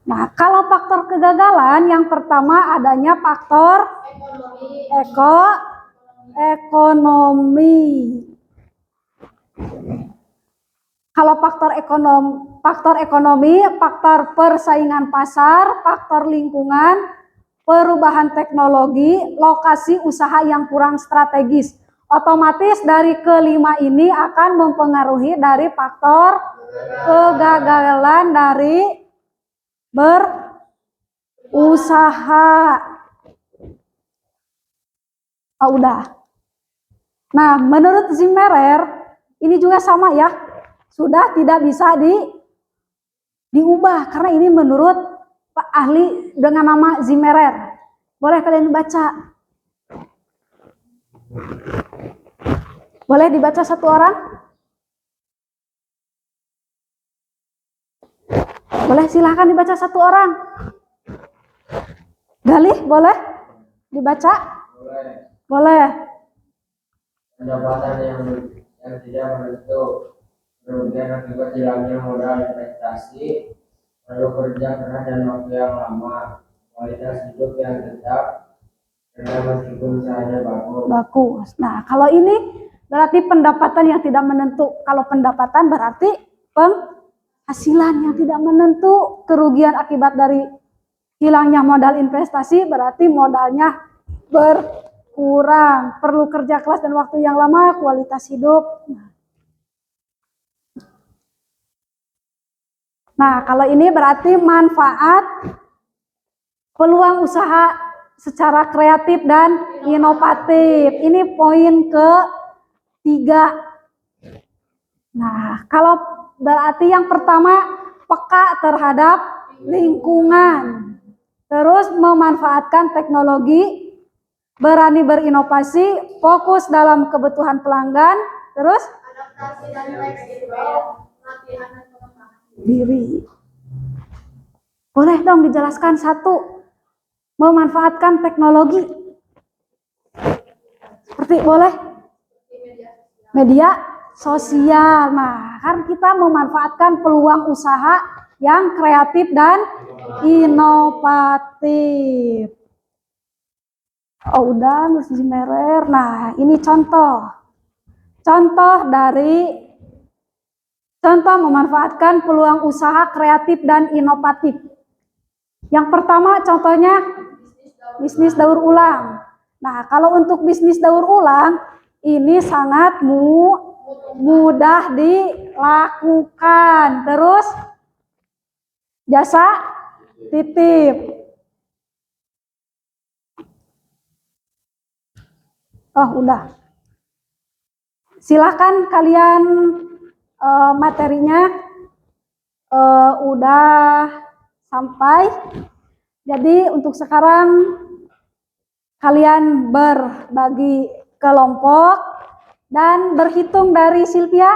Nah, kalau faktor kegagalan, yang pertama adanya faktor ekonomi. Kalau faktor ekonomi, faktor persaingan pasar, faktor lingkungan, perubahan teknologi, lokasi usaha yang kurang strategis. Otomatis dari kelima ini akan mempengaruhi dari faktor kegagalan dari berusaha. Oh, udah. Nah, menurut Zimmerer ini juga sama ya, sudah tidak bisa diubah karena ini menurut Pak ahli dengan nama Zimmerer. Boleh kalian baca? Boleh dibaca satu orang? Boleh, silahkan dibaca satu orang. Galih, boleh dibaca? Boleh. Pendapatan yang tidak menentu, kerugian akibat hilangnya modal investasi, perlu kerja keras dan waktu yang lama, kualitas hidup yang tetap, karena meskipun usahanya bagus. Nah, kalau ini berarti pendapatan yang tidak menentu. Kalau pendapatan berarti penghasilan yang tidak menentu. Kerugian akibat dari hilangnya modal investasi berarti modalnya berkurang. Perlu kerja keras dan waktu yang lama, kualitas hidup. Nah, kalau ini berarti manfaat peluang usaha secara kreatif dan inovatif. Ini poin ketiga. Nah, kalau berarti yang pertama peka terhadap lingkungan. Terus memanfaatkan teknologi, berani berinovasi, fokus dalam kebutuhan pelanggan, terus adaptasi dan fleksibel, latihan dan pengembangan diri. Boleh dong dijelaskan satu, memanfaatkan teknologi. Seperti boleh? Media sosial. Nah, kan kita memanfaatkan peluang usaha yang kreatif dan inovatif. Oh, udah, Zimmerer. Nah, ini contoh. Contoh memanfaatkan peluang usaha kreatif dan inovatif. Yang pertama contohnya bisnis daur ulang. Nah, kalau untuk bisnis daur ulang ini sangat mudah dilakukan. Terus jasa titip. Oh, udah. Silahkan kalian materinya udah sampai. Jadi untuk sekarang kalian berbagi kelompok dan berhitung dari Sylvia.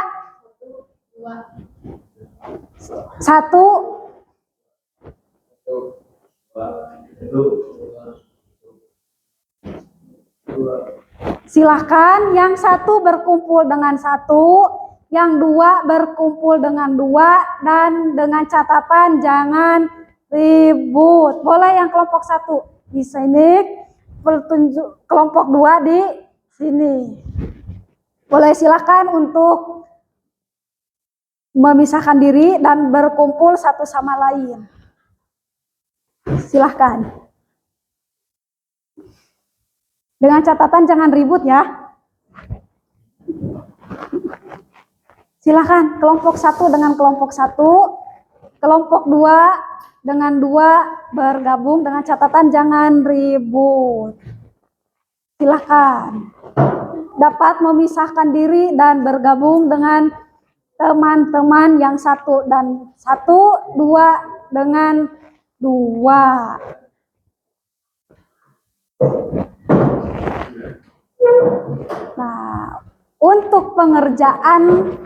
1, 2, silahkan yang 1 berkumpul dengan 1, yang 2 berkumpul dengan 2, dan dengan catatan jangan ribut. Boleh yang kelompok 1 di sini, kelompok 2 di sini. Boleh, silahkan untuk memisahkan diri dan berkumpul satu sama lain. Silahkan. Dengan catatan jangan ribut ya. Silahkan kelompok 1 dengan kelompok 1, kelompok 2 dengan 2 bergabung, dengan catatan jangan ribut. Silahkan. Dapat memisahkan diri dan bergabung dengan teman-teman yang 1 dan 1, 2 dengan 2. Nah, untuk pengerjaan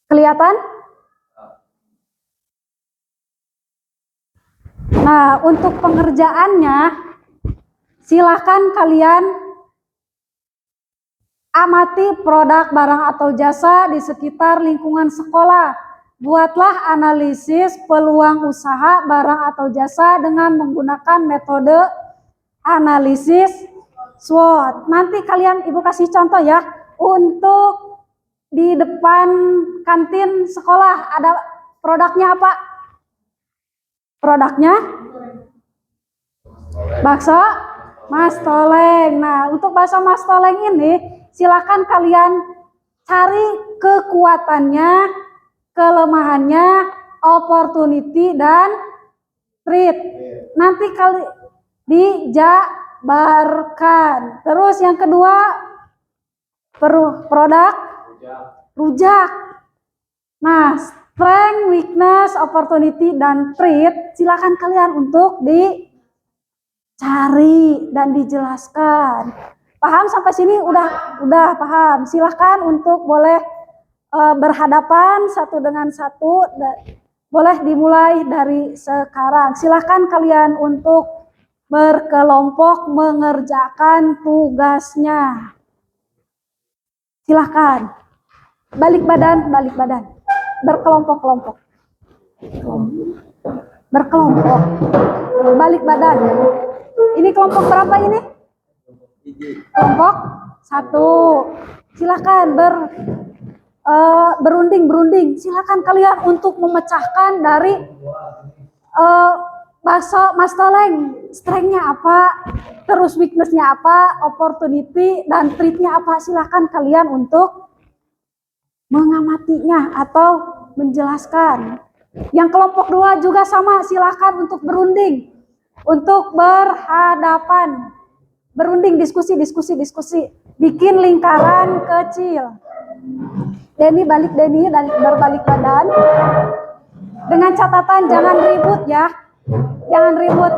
kelihatan? Nah, untuk pengerjaannya silakan kalian amati produk barang atau jasa di sekitar lingkungan sekolah. Buatlah analisis peluang usaha barang atau jasa dengan menggunakan metode analisis SWOT. Nanti kalian Ibu kasih contoh ya. Untuk di depan kantin sekolah ada produknya apa? Produknya bakso Mas Toleng. Nah, untuk bakso Mas Toleng ini silakan kalian cari kekuatannya, kelemahannya, opportunity dan threat. Nanti kali dijabarkan. Terus yang kedua produk rujak. Nah, strength, weakness, opportunity, dan threat silakan kalian untuk dicari dan dijelaskan. Paham sampai sini? Udah paham. Silakan untuk boleh berhadapan satu dengan satu. Boleh dimulai dari sekarang. Silakan kalian untuk berkelompok mengerjakan tugasnya. Silahkan. Balik badan. Berkelompok-kelompok. Berkelompok. Balik badan. Ini kelompok berapa ini? Kelompok 1. Silahkan berunding. Silahkan kalian untuk memecahkan dari bakso Mas Toleng. Strength-nya apa? Terus weakness-nya apa? Opportunity dan threat-nya apa? Silahkan kalian untuk mengamatinya atau menjelaskan. Yang kelompok 2 juga sama, silahkan untuk berunding, untuk berhadapan, berunding, diskusi, bikin lingkaran kecil. Denny balik, dan berbalik badan. Dengan catatan jangan ribut ya, jangan ribut.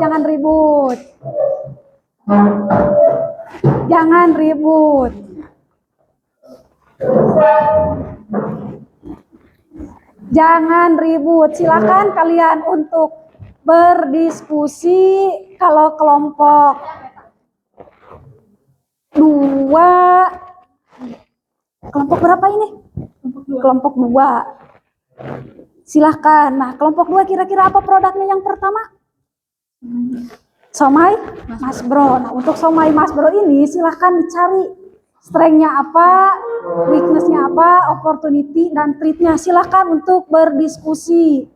Jangan ribut. Silakan kalian untuk berdiskusi. Kalau kelompok 2, kelompok berapa ini? Kelompok 2. Silahkan. Nah, kelompok 2 kira-kira apa produknya yang pertama? Somai Mas Bro. Nah, untuk somai Mas Bro ini silahkan dicari strength-nya apa, weakness-nya apa, opportunity dan threat-nya. Silahkan untuk berdiskusi.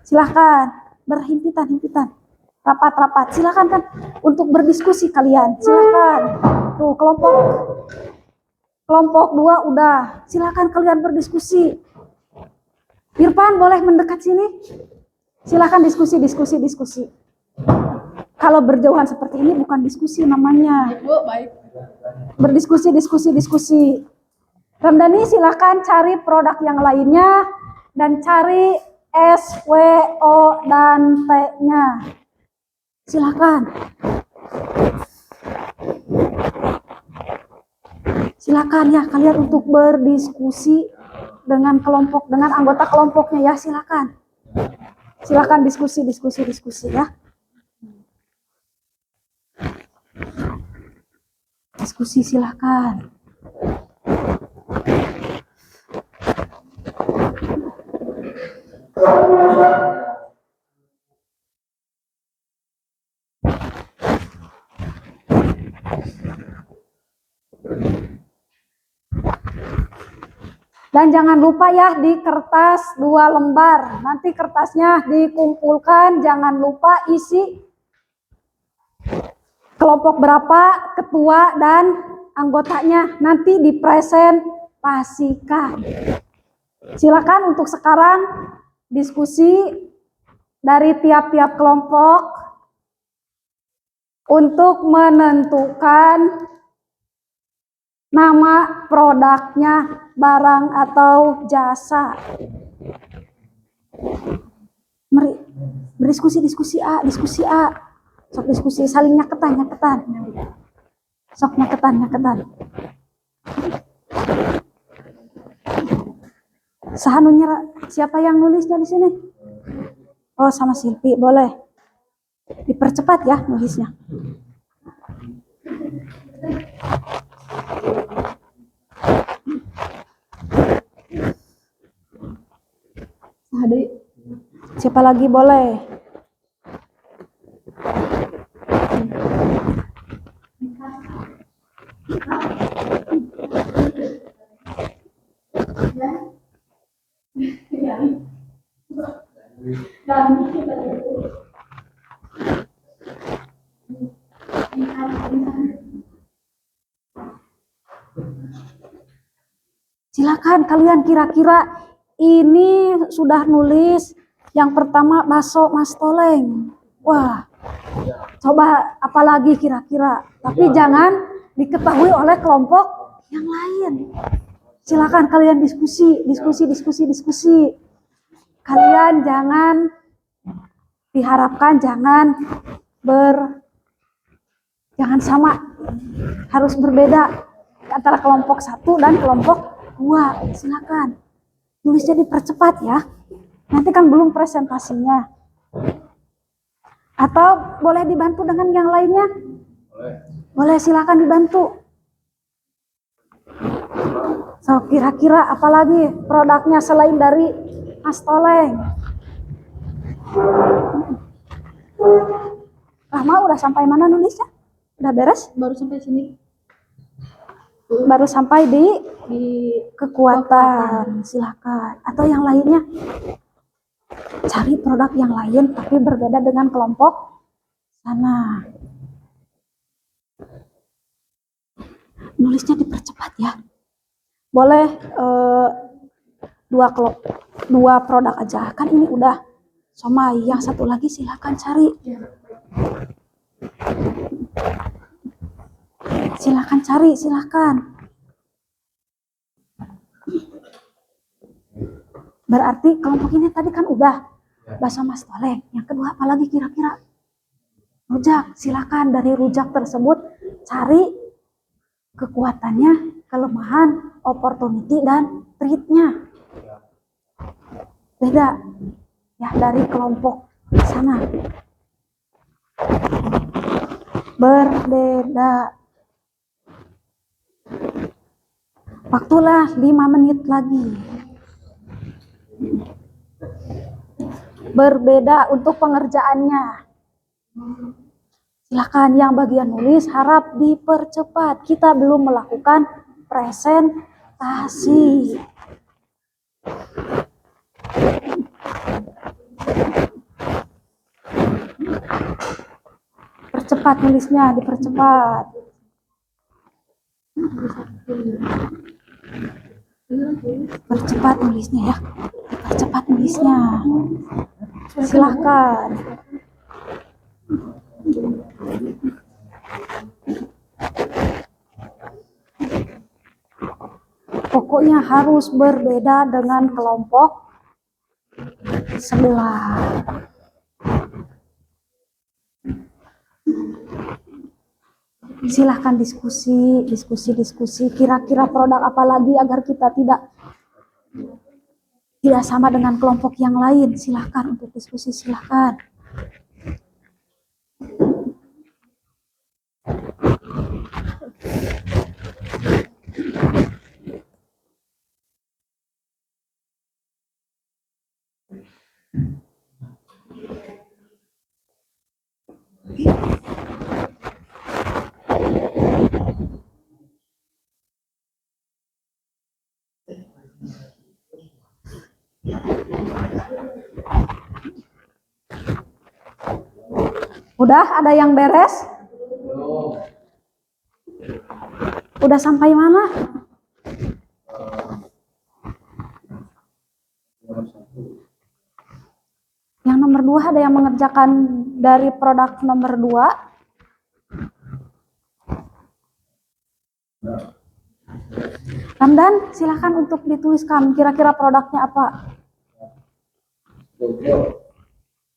Silahkan berhimpitan-himpitan, rapat-rapat. Silahkan kan untuk berdiskusi kalian. Silahkan. Tuh kelompok 2 udah. Silahkan kalian berdiskusi. Irfan boleh mendekat sini. Silahkan diskusi. Kalau berjauhan seperti ini bukan diskusi namanya. Berdiskusi. Ramdhani silahkan cari produk yang lainnya dan cari S, W, O, dan T-nya. Silahkan. Silakan ya kalian untuk berdiskusi dengan kelompok, dengan anggota kelompoknya ya, silakan. Silakan diskusi ya. Diskusi silakan. Dan jangan lupa ya di kertas 2 lembar. Nanti kertasnya dikumpulkan, jangan lupa isi kelompok berapa, ketua dan anggotanya. Nanti dipresentasikan. Silakan untuk sekarang diskusi dari tiap-tiap kelompok untuk menentukan nama produknya, barang atau jasa. Mari berdiskusi A. Sok diskusi, saling nyaketan. Sok nyaketan. Sahanunya siapa yang nulis dari sini? Oh, sama Silpi, boleh. Dipercepat ya nulisnya. Siapa lagi boleh? Silakan kalian kira-kira ini sudah nulis yang pertama bakso Mas Toleng. Wah, coba apalagi kira-kira. Tapi jangan diketahui oleh kelompok yang lain. Silakan kalian diskusi. Kalian diharapkan jangan sama, harus berbeda antara kelompok 1 dan kelompok 2. Silakan nulisnya dipercepat ya. Nanti kan belum presentasinya. Atau boleh dibantu dengan yang lainnya? Boleh, silakan dibantu. So, kira-kira apalagi produknya selain dari Mas Toleng? Rahma udah sampai mana nulisnya? Udah beres? Baru sampai sini. Baru sampai di kekuatan. Silakan. Atau yang lainnya? Cari produk yang lain tapi berbeda dengan kelompok sana. Nulisnya dipercepat ya. Boleh 2 produk aja. Kan ini udah somai. Yang satu lagi silakan cari. Silakan. Berarti kelompok ini tadi kan udah bakso Mas Toleng. Yang kedua apa lagi kira-kira? Rujak. Silakan dari rujak tersebut cari kekuatannya, kelemahan, opportunity dan threat-nya. beda ya dari kelompok sana. Berbeda. Waktulah 5 menit lagi. Berbeda untuk pengerjaannya. Silakan yang bagian nulis harap dipercepat. Kita belum melakukan presentasi. Percepat nulisnya, dipercepat. Percepat nulisnya ya. Dipercepat nulisnya. Silahkan. Pokoknya harus berbeda dengan kelompok sebelah. Silahkan diskusi. Kira-kira produk apa lagi agar kita tidak sama dengan kelompok yang lain. Silahkan untuk diskusi, silahkan. Udah ada yang beres? Udah sampai mana? Yang nomor 2 ada yang mengerjakan dari produk nomor 2? Ramdan, silahkan untuk dituliskan kira-kira produknya apa?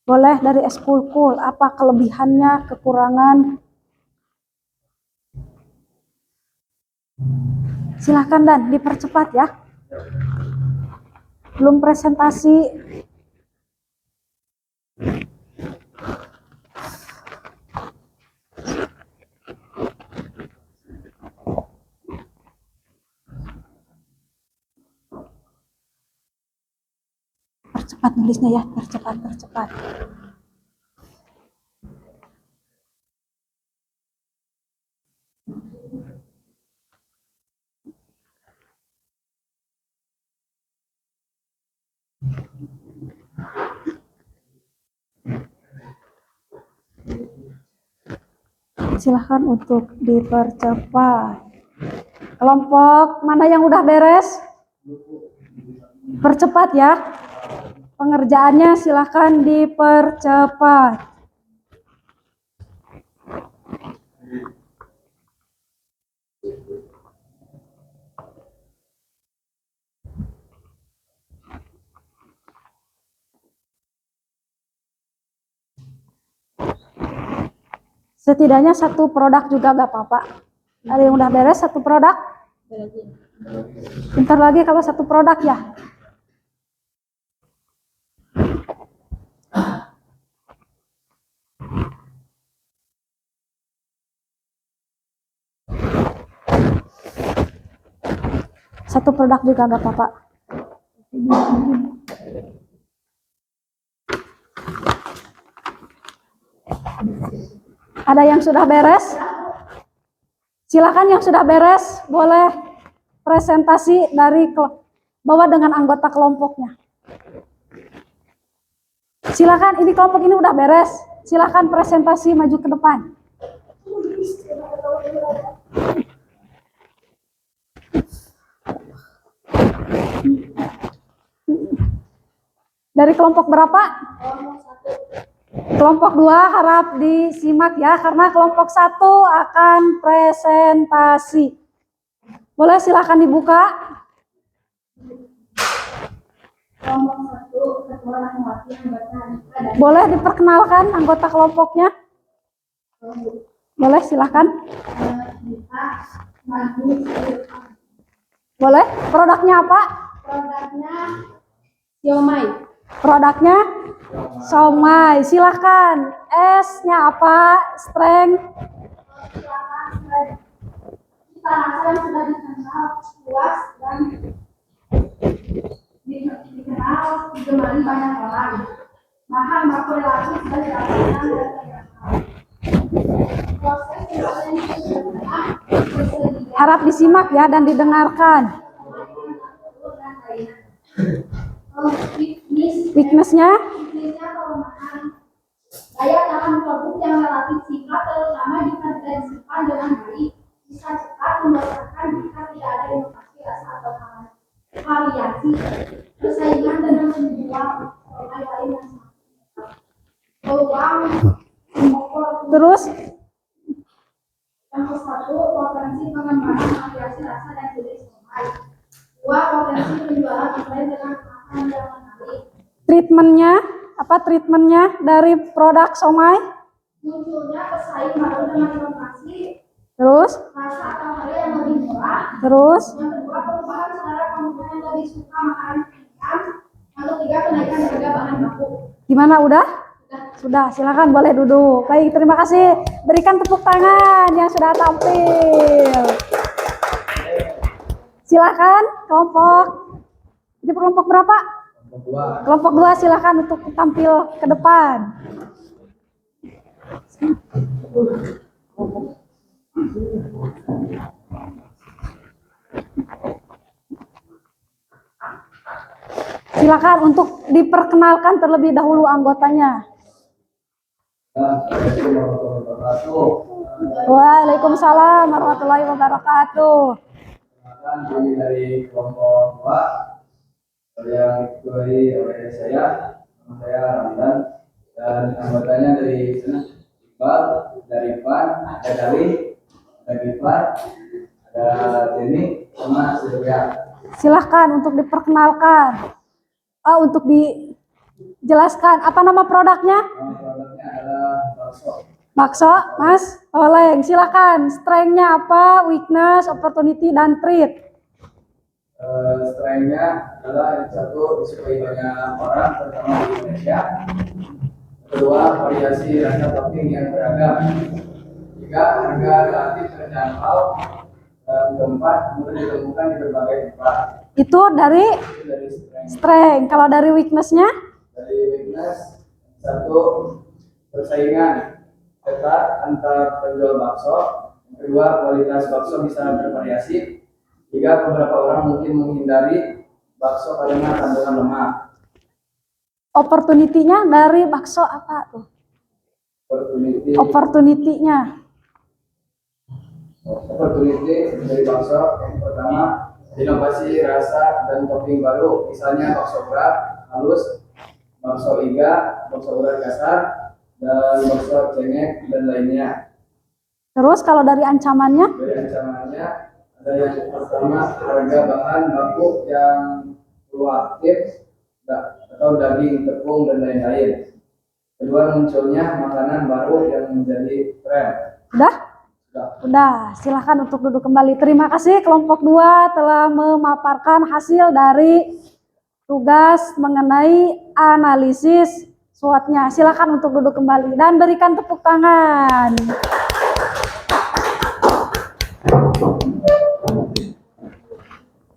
Boleh dari Eskulkul, apa kelebihannya, kekurangan? Silahkan Dan, dipercepat ya. Belum presentasi. Percepat nulisnya ya, percepat. Silahkan untuk dipercepat. Kelompok mana yang udah beres? Percepat ya. Pengerjaannya silahkan dipercepat. Setidaknya 1 produk juga gak apa-apa. Ada yang udah beres 1 produk? Bentar lagi kalau 1 produk ya. Satu produk juga gak apa-apa. Ada yang sudah beres? Silakan yang sudah beres, boleh presentasi dari bawa dengan anggota kelompoknya. Silakan, ini kelompok ini udah beres. Silakan presentasi maju ke depan. Dari kelompok berapa? Kelompok 2 harap disimak ya, karena kelompok 1 akan presentasi. Boleh silakan dibuka. Boleh diperkenalkan anggota kelompoknya? Boleh silakan. Boleh. Produknya apa? Produknya siomay. Produknya somai. Silakan. S-nya apa? Strength. Kita rasa yang sudah dikenal luas dan dikenal digemari banyak orang. Bahan baku relasi sudah dirasakan dan terkenal. Proses yang sudah bersedia. Harap disimak ya dan didengarkan. Weakness-nya Kelemahan daya tahan tubuh yang relatif singkat, terutama jika tidak disimpan dengan baik, bisa cepat membosankan jika tidak ada inovasi rasa atau variasi persaingan dengan menjual orang lain yang sama. Peluang terus yang ke-1, potensi pengembangan variasi rasa dan jenis somai. 2, potensi penjualan online dengan kemasan yang menarik. treatmentnya apa treatmentnya dari produk somai? Munculnya pesaing baru dengan inovasi Terus rasa atau harga yang lebih murah. terus Yang kedua, perubahan selera konsumen yang lebih suka makanan kekinian. Yang ketiga, kenaikan harga bahan baku. gimana udah? Sudah, silakan boleh duduk. Baik, terima kasih. Berikan tepuk tangan yang sudah tampil. Silakan kelompok. Ini kelompok berapa? Kelompok 2 silakan untuk tampil ke depan. Silakan untuk diperkenalkan terlebih dahulu anggotanya. Assalamualaikum warahmatullahi wabarakatuh. Waalaikumsalam warahmatullahi wabarakatuh. Perkenalkan, kami dari kelompok 2 yang diketuai oleh saya, nama saya Ramdan, dan anggotanya dari sana Iqbal, dari Pan, ada Dali, ada Gifar, ada Jenny, sama Surya. Silahkan untuk diperkenalkan. Untuk dijelaskan apa nama produknya? Nama produknya adalah bakso. Bakso, Mas Oleng. Silakan. Strength-nya apa? Weakness, opportunity, dan threat. Strength-nya adalah yang satu disukai banyak orang, terutama di Indonesia. Kedua, variasi rasa topping yang beragam. Tiga, harga relatif terjangkau. Dan keempat, mudah ditemukan di berbagai tempat. Itu dari Itu dari strength. strength. Kalau dari weakness-nya? Dari weakness, satu, persaingan ketat antar penjual bakso. Yang kedua, kualitas bakso bisa bervariasi. Tiga, beberapa orang mungkin menghindari bakso karena kandungan lemak. Opportunity-nya dari bakso apa tuh? Opportunity-nya. Opportunity dari bakso yang pertama, inovasi rasa dan topping baru, misalnya bakso berat, halus, bakso iga, bakso urat kasar, dan bakso cengek dan lainnya. Terus kalau dari ancamannya? Dari ancamannya ada yang pertama, harga bahan baku yang fluktuatif atau daging, tepung dan lain-lain. Kedua, munculnya makanan baru yang menjadi tren. Udah? Udah, silahkan untuk duduk kembali. Terima kasih kelompok 2 telah memaparkan hasil dari tugas mengenai analisis SWOT-nya. Silahkan untuk duduk kembali dan berikan tepuk tangan.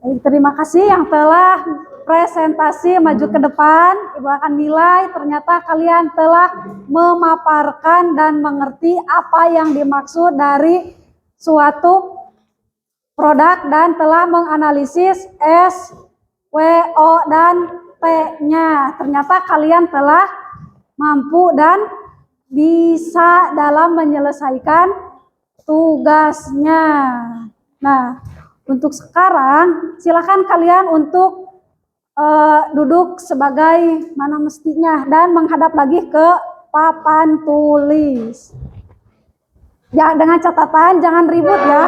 Baik, terima kasih yang telah presentasi maju ke depan. Ibu akan nilai ternyata kalian telah memaparkan dan mengerti apa yang dimaksud dari suatu produk dan telah menganalisis S, W, O, dan T-nya. Ternyata kalian telah mampu dan bisa dalam menyelesaikan tugasnya. Nah, untuk sekarang silakan kalian untuk duduk sebagai mana mestinya dan menghadap lagi ke papan tulis. Ya, dengan catatan jangan ribut ya.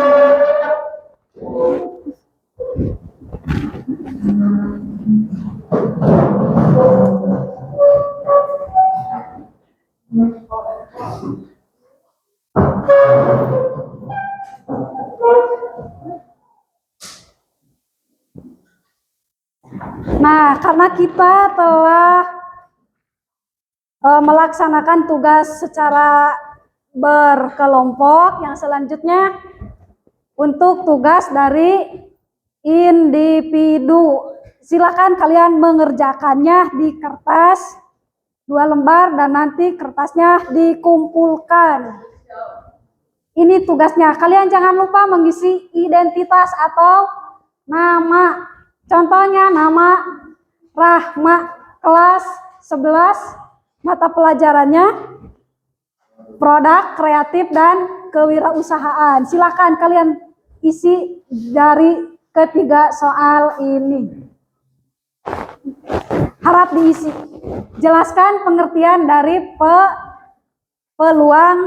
Nah, karena kita telah melaksanakan tugas secara berkelompok. Yang selanjutnya untuk tugas dari individu. Silakan kalian mengerjakannya di kertas 2 lembar dan nanti kertasnya dikumpulkan. Ini tugasnya. Kalian jangan lupa mengisi identitas atau nama. Contohnya nama Rahma, kelas 11, mata pelajarannya produk kreatif dan kewirausahaan. Silakan kalian isi dari ketiga soal ini. Harap diisi. Jelaskan pengertian dari peluang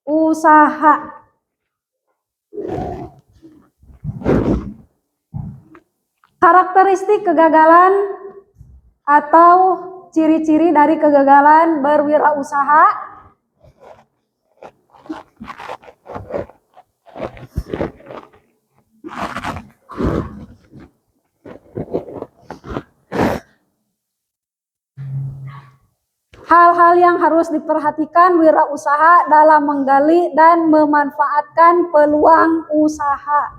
usaha. Karakteristik kegagalan atau ciri-ciri dari kegagalan berwirausaha. Hal-hal yang harus diperhatikan wirausaha dalam menggali dan memanfaatkan peluang usaha.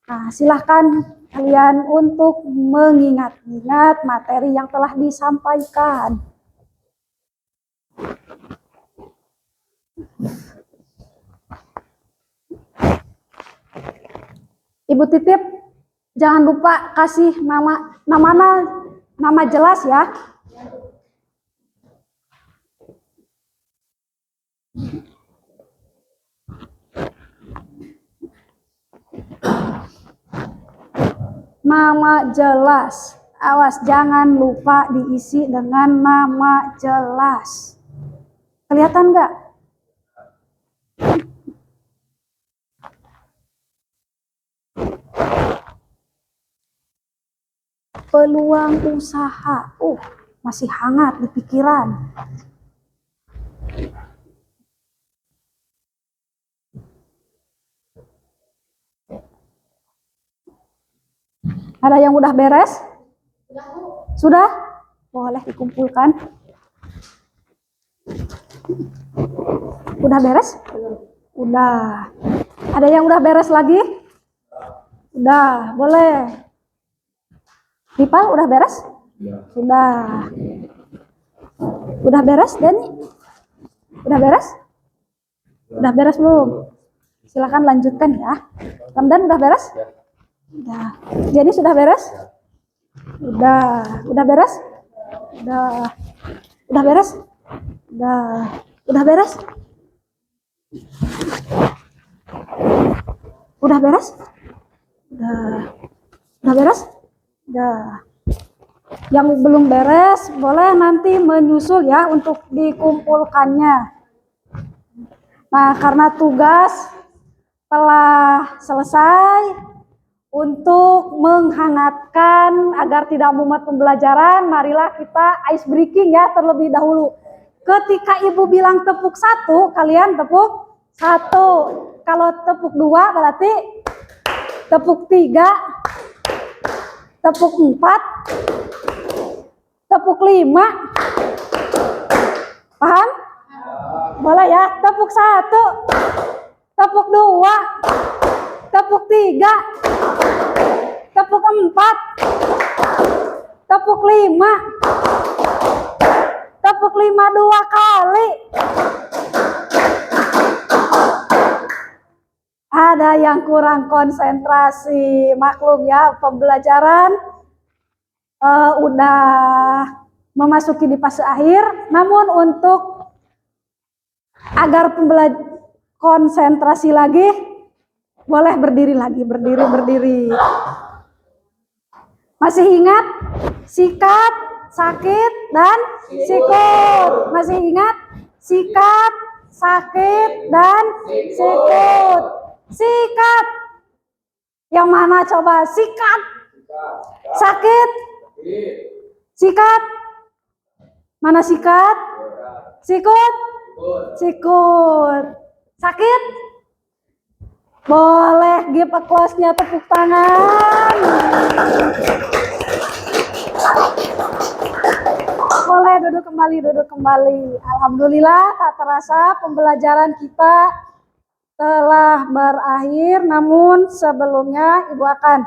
Nah, silahkan kalian untuk mengingat-ingat materi yang telah disampaikan. Ibu titip, jangan lupa kasih nama jelas ya. Nama jelas. Awas, jangan lupa diisi dengan nama jelas. Kelihatan nggak? Peluang usaha. Masih hangat di pikiran. Ada yang udah beres? Sudah? Boleh dikumpulkan. Udah beres? Udah. Ada yang udah beres lagi? Udah, boleh. Ripal udah beres? Sudah. Udah beres, Dani? Udah beres? Udah beres belum? Silakan lanjutkan ya. Ramdan udah beres? Udah. Jadi sudah beres? Udah. Udah beres? Udah. Udah beres? Udah. Udah beres? Udah beres? Udah. Udah beres? Udah. Yang belum beres boleh nanti menyusul ya untuk dikumpulkannya. Nah, karena tugas telah selesai, untuk menghangatkan agar tidak mumet pembelajaran, marilah kita ice breaking ya terlebih dahulu. Ketika ibu bilang tepuk 1, kalian tepuk 1. Kalau tepuk 2 berarti tepuk 3, tepuk 4, tepuk 5. Paham? Boleh ya? Tepuk 1, tepuk 2, tepuk 3, tepuk 4, tepuk 5, tepuk 5 2 kali. Ada yang kurang konsentrasi, maklum ya, pembelajaran udah memasuki di fase akhir. Namun untuk agar konsentrasi lagi, boleh berdiri lagi, berdiri. Masih ingat? Sikat, sakit, dan sikut. Masih ingat? Sikat, sakit, dan sikut. Sikat. Yang mana coba? Sikat. Sakit. Sikat. Mana sikat? Sikut. Sikut. Sakit. Boleh give applause-nya, tepuk tangan. Boleh duduk kembali, duduk kembali. Alhamdulillah tak terasa pembelajaran kita telah berakhir, namun sebelumnya Ibu akan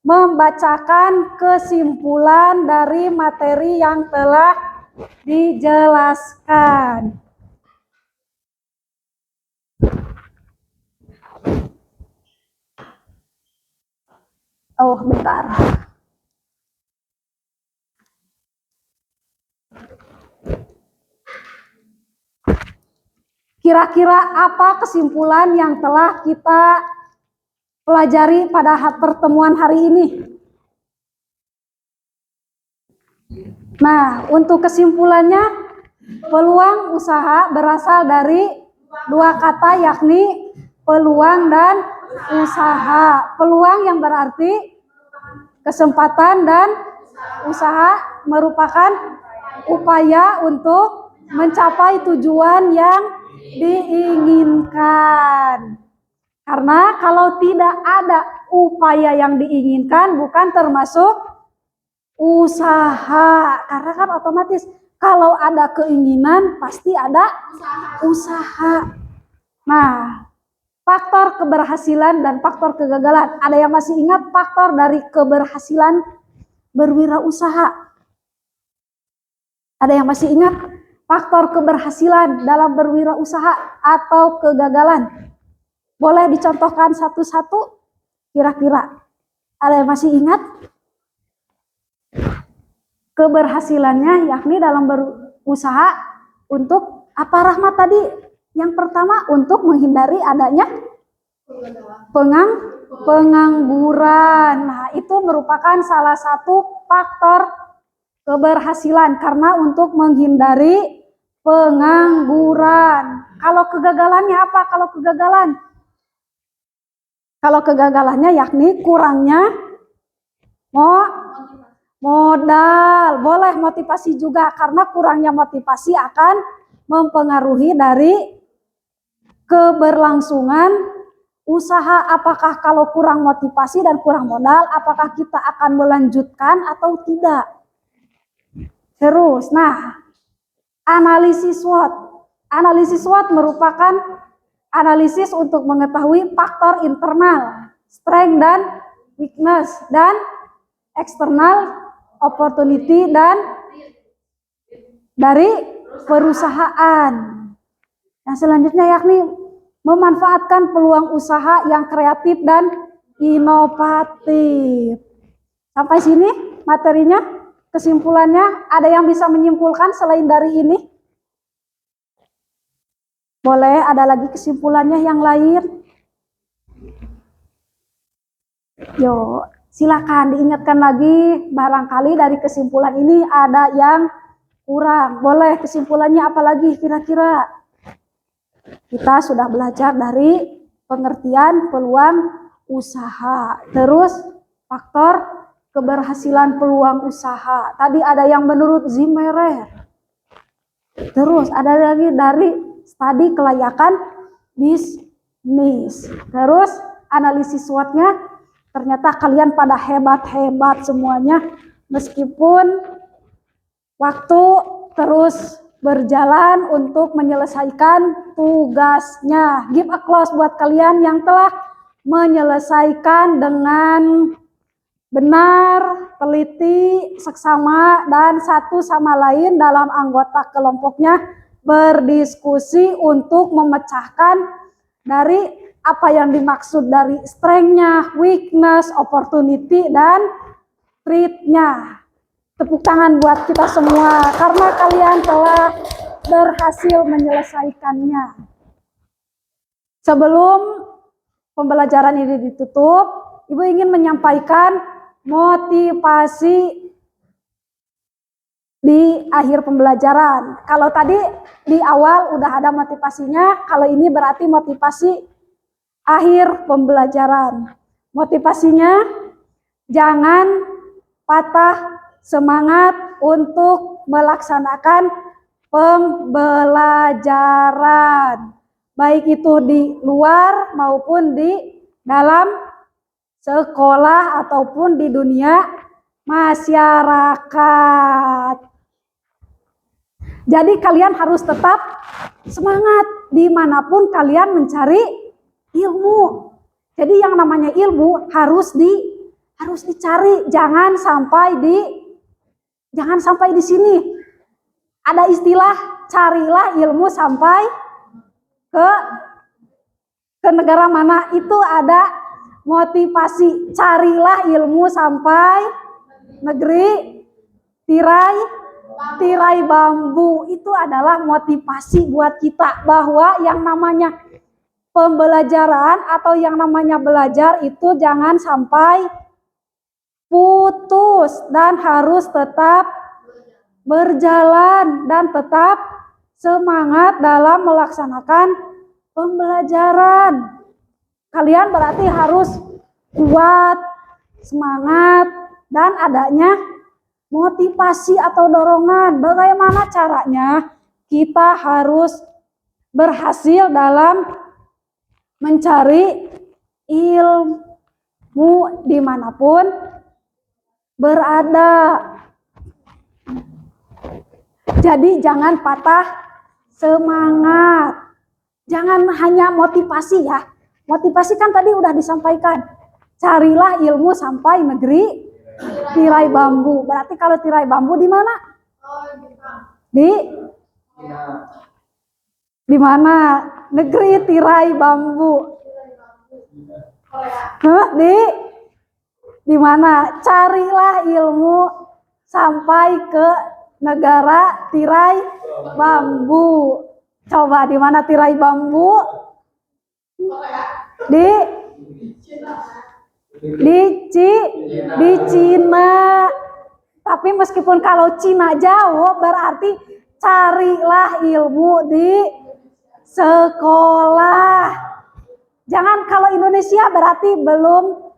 membacakan kesimpulan dari materi yang telah dijelaskan. Oh, bentar. Kira-kira apa kesimpulan yang telah kita pelajari pada pertemuan hari ini? Nah, untuk kesimpulannya, peluang usaha berasal dari dua kata, yakni peluang dan usaha. Peluang yang berarti kesempatan dan usaha merupakan upaya untuk mencapai tujuan yang diinginkan. Karena kalau tidak ada upaya yang diinginkan bukan termasuk usaha. Karena kan otomatis kalau ada keinginan pasti ada usaha. Nah, faktor keberhasilan dan faktor kegagalan. Ada yang masih ingat faktor dari keberhasilan berwirausaha? Ada yang masih ingat faktor keberhasilan dalam berwirausaha atau kegagalan? Boleh dicontohkan satu-satu? Kira-kira ada yang masih ingat? Keberhasilannya yakni dalam berusaha untuk apa, Rahmat, tadi? Yang pertama untuk menghindari adanya pengangguran. Nah, itu merupakan salah satu faktor keberhasilan karena untuk menghindari pengangguran. Kalau kegagalannya apa? Kalau kegagalannya yakni kurangnya modal. Boleh motivasi juga, karena kurangnya motivasi akan mempengaruhi dari keberlangsungan usaha. Apakah kalau kurang motivasi dan kurang modal, apakah kita akan melanjutkan atau tidak? Terus, nah, analisis SWOT. Analisis SWOT merupakan analisis untuk mengetahui faktor internal, strength dan weakness, dan external opportunity dan dari perusahaan. Yang selanjutnya yakni memanfaatkan peluang usaha yang kreatif dan inovatif. Sampai sini materinya. Kesimpulannya, ada yang bisa menyimpulkan selain dari ini? Boleh, ada lagi kesimpulannya yang lain? Yo, silakan diingatkan lagi, barangkali dari kesimpulan ini ada yang kurang. Boleh, kesimpulannya apa lagi kira-kira? Kita sudah belajar dari pengertian peluang usaha, terus faktor keberhasilan peluang usaha. Tadi ada yang menurut Zimmerer. Terus ada lagi dari studi kelayakan bisnis. Terus analisis SWOT-nya, ternyata kalian pada hebat-hebat semuanya. Meskipun waktu terus berjalan untuk menyelesaikan tugasnya. Give applause buat kalian yang telah menyelesaikan dengan benar, teliti, seksama, dan satu sama lain dalam anggota kelompoknya berdiskusi untuk memecahkan dari apa yang dimaksud dari strength-nya, weakness, opportunity, dan threat-nya. Tepuk tangan buat kita semua karena kalian telah berhasil menyelesaikannya. Sebelum pembelajaran ini ditutup, Ibu ingin menyampaikan motivasi di akhir pembelajaran. Kalau tadi di awal udah ada motivasinya, kalau ini berarti motivasi akhir pembelajaran. Motivasinya, jangan patah semangat untuk melaksanakan pembelajaran, baik itu di luar maupun di dalam sekolah ataupun di dunia masyarakat. Jadi kalian harus tetap semangat dimanapun kalian mencari ilmu. Jadi yang namanya ilmu harus dicari, jangan sampai di sini. Ada istilah carilah ilmu sampai ke negara mana, itu ada motivasi. Carilah ilmu sampai negeri tirai bambu, itu adalah motivasi buat kita bahwa yang namanya pembelajaran atau yang namanya belajar itu jangan sampai putus dan harus tetap berjalan dan tetap semangat dalam melaksanakan pembelajaran. Kalian berarti harus kuat, semangat, dan adanya motivasi atau dorongan. Bagaimana caranya? Kita harus berhasil dalam mencari ilmu dimanapun berada. Jadi jangan patah semangat. Jangan hanya motivasi ya. Motivasi kan tadi udah disampaikan. Carilah ilmu sampai negeri tirai bambu. Berarti kalau tirai bambu di mana? Di mana? Negeri tirai bambu. Di mana? Carilah ilmu sampai ke negara tirai bambu. Coba di mana tirai bambu? Di Cina. Tapi meskipun kalau Cina jauh, berarti carilah ilmu di sekolah. Jangan kalau Indonesia berarti belum,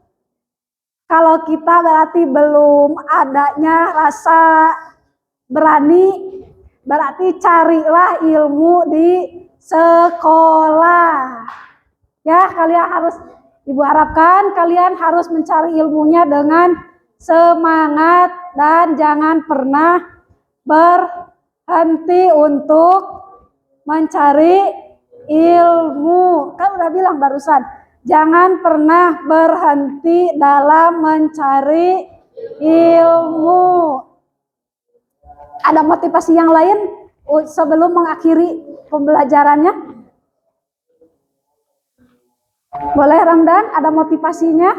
kalau kita berarti belum adanya rasa berani, berarti carilah ilmu di sekolah. Ya, kalian harus, Ibu harapkan kalian harus mencari ilmunya dengan semangat dan jangan pernah berhenti untuk mencari ilmu. Kan udah bilang barusan, jangan pernah berhenti dalam mencari ilmu. Ada motivasi yang lain sebelum mengakhiri pembelajarannya? Boleh Ramdan, ada motivasinya?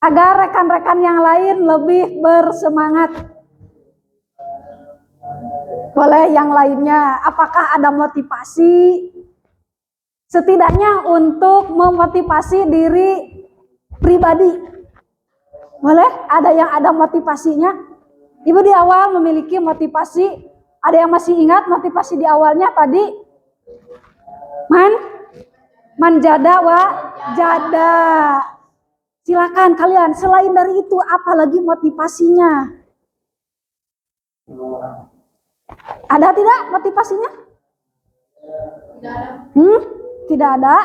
Agar rekan-rekan yang lain lebih bersemangat. Boleh yang lainnya, apakah ada motivasi? Setidaknya untuk memotivasi diri pribadi. Boleh? Ada yang ada motivasinya? Ibu di awal memiliki motivasi. Ada yang masih ingat motivasi di awalnya tadi? Manjada wa jada. Silakan kalian, selain dari itu apalagi motivasinya? Ada tidak motivasinya? Tidak ada.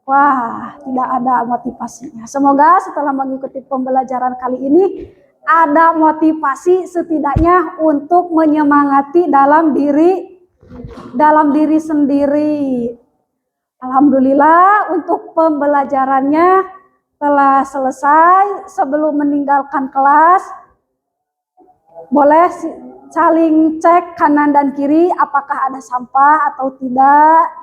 Wah, tidak ada motivasinya. Semoga setelah mengikuti pembelajaran kali ini ada motivasi setidaknya untuk menyemangati dalam diri sendiri. Alhamdulillah untuk pembelajarannya telah selesai. Sebelum meninggalkan kelas, boleh saling cek kanan dan kiri apakah ada sampah atau tidak.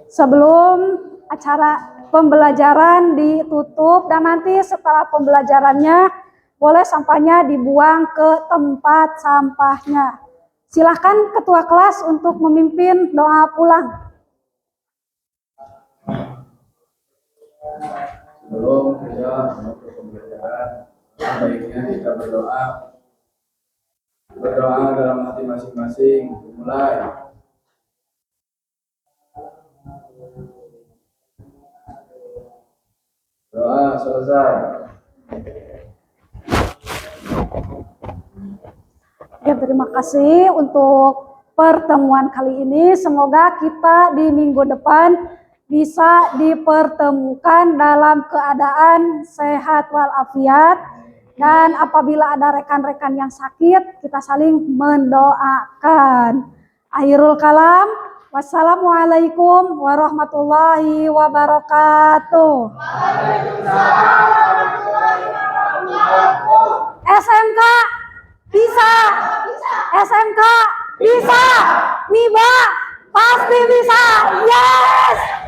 Sebelum acara pembelajaran ditutup dan nanti setelah pembelajarannya boleh sampahnya dibuang ke tempat sampahnya. Silahkan ketua kelas untuk memimpin doa pulang. Sebelum kita menutup pembelajaran, baiknya kita berdoa dalam hati masing-masing. Mulai. Doa selesai. Ya, terima kasih untuk pertemuan kali ini. Semoga kita di minggu depan bisa dipertemukan dalam keadaan sehat walafiat Dan apabila ada rekan-rekan yang sakit, kita saling mendoakan. Akhirul kalam, wassalamualaikum warahmatullahi wabarakatuh. SMK bisa, SMK bisa, MIBA pasti bisa. Yes.